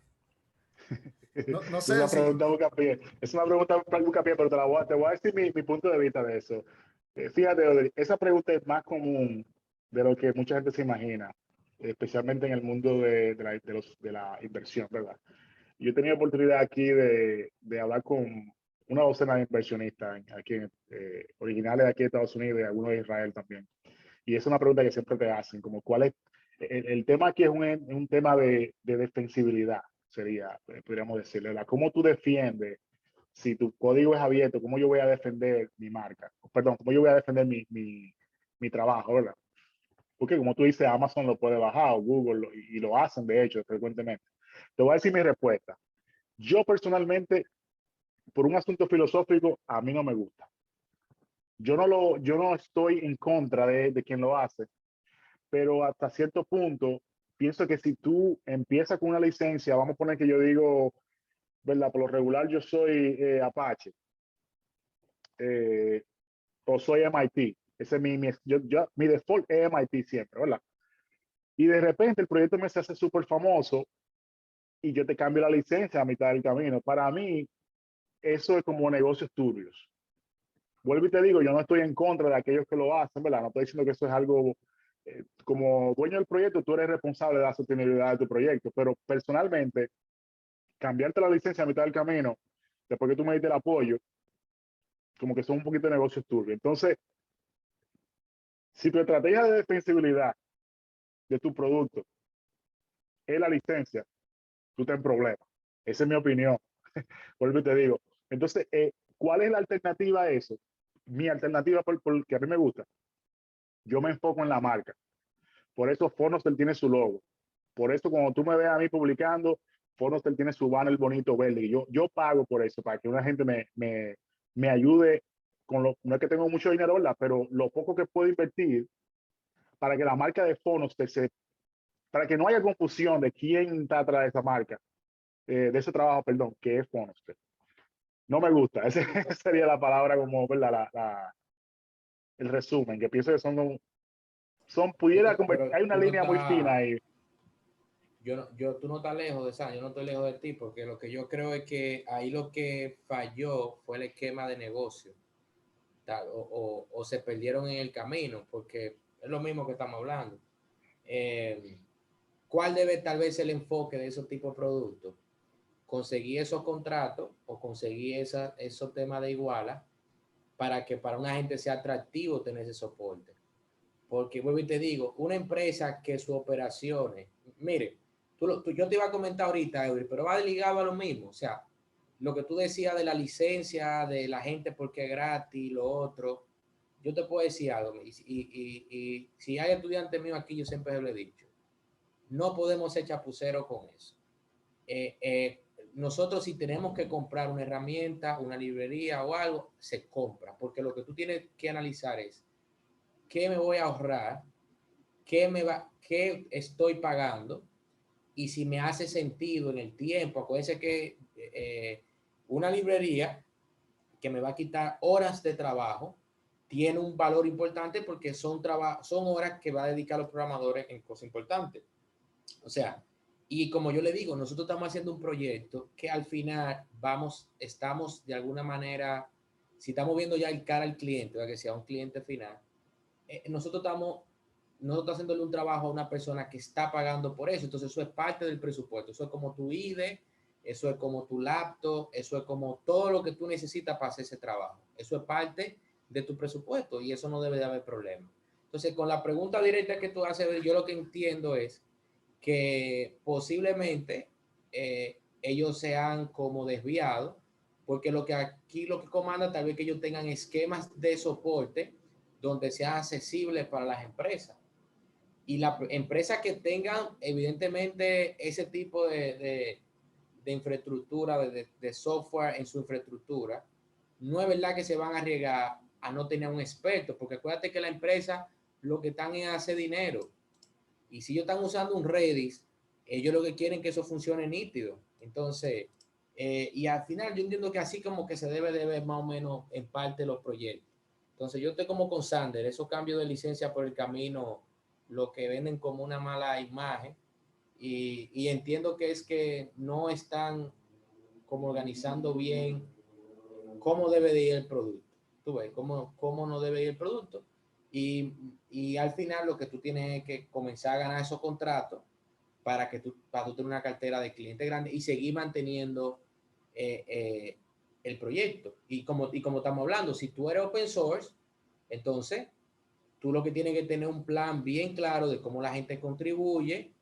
S1: No
S2: Es
S1: sé
S2: una
S1: si...
S2: pregunta bucapié. Es una pregunta bucapié, pero te voy a decir mi punto de vista de eso. Fíjate, Odri, esa pregunta es más común de lo que mucha gente se imagina, especialmente en el mundo de la inversión, ¿verdad? Yo he tenido oportunidad aquí de hablar con una docena de inversionistas aquí, originales de aquí de Estados Unidos y algunos de Israel también. Y es una pregunta que siempre te hacen, como cuál es, el tema aquí es un tema de defensibilidad, sería, podríamos decirle, ¿verdad? ¿Cómo tú defiendes si tu código es abierto? ¿Cómo yo voy a defender mi marca? Perdón, ¿cómo yo voy a defender mi trabajo, ¿verdad? Porque como tú dices, Amazon lo puede bajar o Google y lo hacen, de hecho, frecuentemente. Te voy a decir mi respuesta. Yo personalmente, por un asunto filosófico, a mí no me gusta. Yo no estoy en contra de quien lo hace, pero hasta cierto punto pienso que si tú empiezas con una licencia, vamos a poner que yo digo, ¿verdad? Por lo regular yo soy Apache eh, o soy MIT. Ese es mi default es MIT siempre, ¿verdad? Y de repente el proyecto me se hace súper famoso y yo te cambio la licencia a mitad del camino. Para mí, eso es como negocios turbios. Vuelvo y te digo, yo no estoy en contra de aquellos que lo hacen, ¿verdad? No estoy diciendo que eso es algo, como dueño del proyecto, tú eres responsable de la sostenibilidad de tu proyecto, pero personalmente, cambiarte la licencia a mitad del camino, después que tú me diste el apoyo, como que son un poquito de negocios turbios. Entonces, si tu estrategia de defensibilidad de tu producto es la licencia, tú estás en problema. Esa es mi opinión. Vuelvo y te digo. Entonces, ¿cuál es la alternativa a eso? Mi alternativa, que a mí me gusta, yo me enfoco en la marca. Por eso Fonostel tiene su logo. Por eso cuando tú me ves a mí publicando, Fonostel tiene su banner bonito verde. Y yo pago por eso, para que una gente me ayude con lo, no es que tengo mucho dinero, ¿verdad? Pero lo poco que puedo invertir para que la marca de Fonostel para que no haya confusión de quién está atrás de esa marca, de ese trabajo, perdón, que es Fonostel. No me gusta. Esa sería la palabra como, ¿verdad? El resumen, que pienso que
S5: Pero
S2: hay una
S5: tú no
S2: línea muy fina
S5: estás,
S2: ahí.
S5: tú no estás lejos de esa, yo no estoy lejos de ti, porque lo que yo creo es que ahí lo que falló fue el esquema de negocio, tal, o se perdieron en el camino, porque es lo mismo que estamos hablando. ¿Cuál debe tal vez el enfoque de esos tipos de productos? Conseguir esos contratos o conseguir esos temas de iguala para que para una gente sea atractivo tener ese soporte. Porque vuelvo y te digo, una empresa que sus operaciones, mire, yo te iba a comentar ahorita, Eury, pero va ligado a lo mismo. O sea, lo que tú decías de la licencia, de la gente porque es gratis, lo otro, yo te puedo decir algo. Y si hay estudiantes míos aquí, yo siempre lo he dicho, no podemos ser chapuceros con eso. Nosotros si tenemos que comprar una herramienta, una librería o algo, se compra, porque lo que tú tienes que analizar es qué me voy a ahorrar, qué estoy pagando y si me hace sentido en el tiempo. Acuérdense que una librería que me va a quitar horas de trabajo tiene un valor importante porque son horas que va a dedicar los programadores en cosas importantes. O sea, y como yo le digo, nosotros estamos haciendo un proyecto que al final estamos de alguna manera, si estamos viendo ya el cara al cliente, para que sea un cliente final, nosotros estamos haciéndole un trabajo a una persona que está pagando por eso. Entonces eso es parte del presupuesto. Eso es como tu IDE, eso es como tu laptop, eso es como todo lo que tú necesitas para hacer ese trabajo. Eso es parte de tu presupuesto y eso no debe de haber problema. Entonces, con la pregunta directa que tú haces, yo lo que entiendo es que posiblemente ellos sean como desviados, porque lo que comanda tal vez que ellos tengan esquemas de soporte donde sea accesible para las empresas. Y las empresas que tengan evidentemente ese tipo de infraestructura, de software en su infraestructura, no es verdad que se van a arriesgar a no tener un experto, porque acuérdate que la empresa lo que están es hacer dinero. Y si ellos están usando un Redis, ellos lo que quieren es que eso funcione nítido. Entonces, Y al final yo entiendo que así como que se debe de ver más o menos en parte los proyectos. Entonces yo estoy como con Sander, esos cambios de licencia por el camino, lo que venden como una mala imagen, y entiendo que es que no están como organizando bien cómo debe de ir el producto. Tú ves, cómo no debe ir el producto. Y al final lo que tú tienes que comenzar a ganar esos contratos para tú tener una cartera de clientes grandes y seguir manteniendo el proyecto. Y como estamos hablando, si tú eres open source, entonces tú lo que tienes que tener un plan bien claro de cómo la gente contribuye,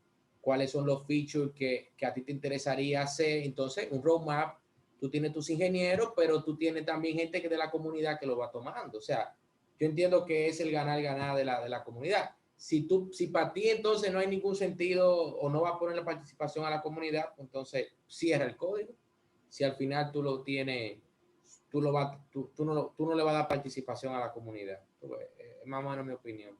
S5: cuáles son los features que a ti te interesaría hacer. Entonces, un roadmap, tú tienes tus ingenieros, pero tú tienes también gente que de la comunidad que lo va tomando. O sea, yo entiendo que es el ganar-ganar de la comunidad. Si para ti entonces no hay ningún sentido o no va a poner la participación a la comunidad, entonces cierra el código. Si al final tú lo tienes, tú no le vas a dar participación a la comunidad. Es más o menos mi opinión.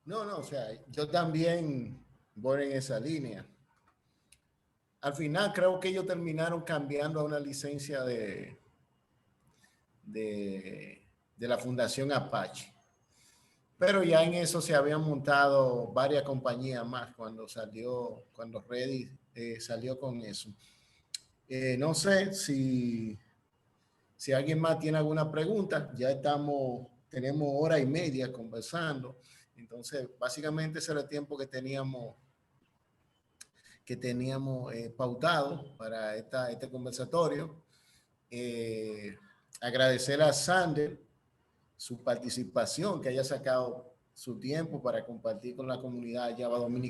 S1: No, no, o sea, yo también voy en esa línea. Al final creo que ellos terminaron cambiando a una licencia de la Fundación Apache. Pero ya en eso se habían montado varias compañías más cuando Redis salió con eso. No sé si alguien más tiene alguna pregunta. Ya tenemos hora y media conversando. Entonces, básicamente ese era el tiempo que teníamos pautado para este conversatorio. Agradecer a Sander su participación, que haya sacado su tiempo para compartir con la comunidad Java Dominicana.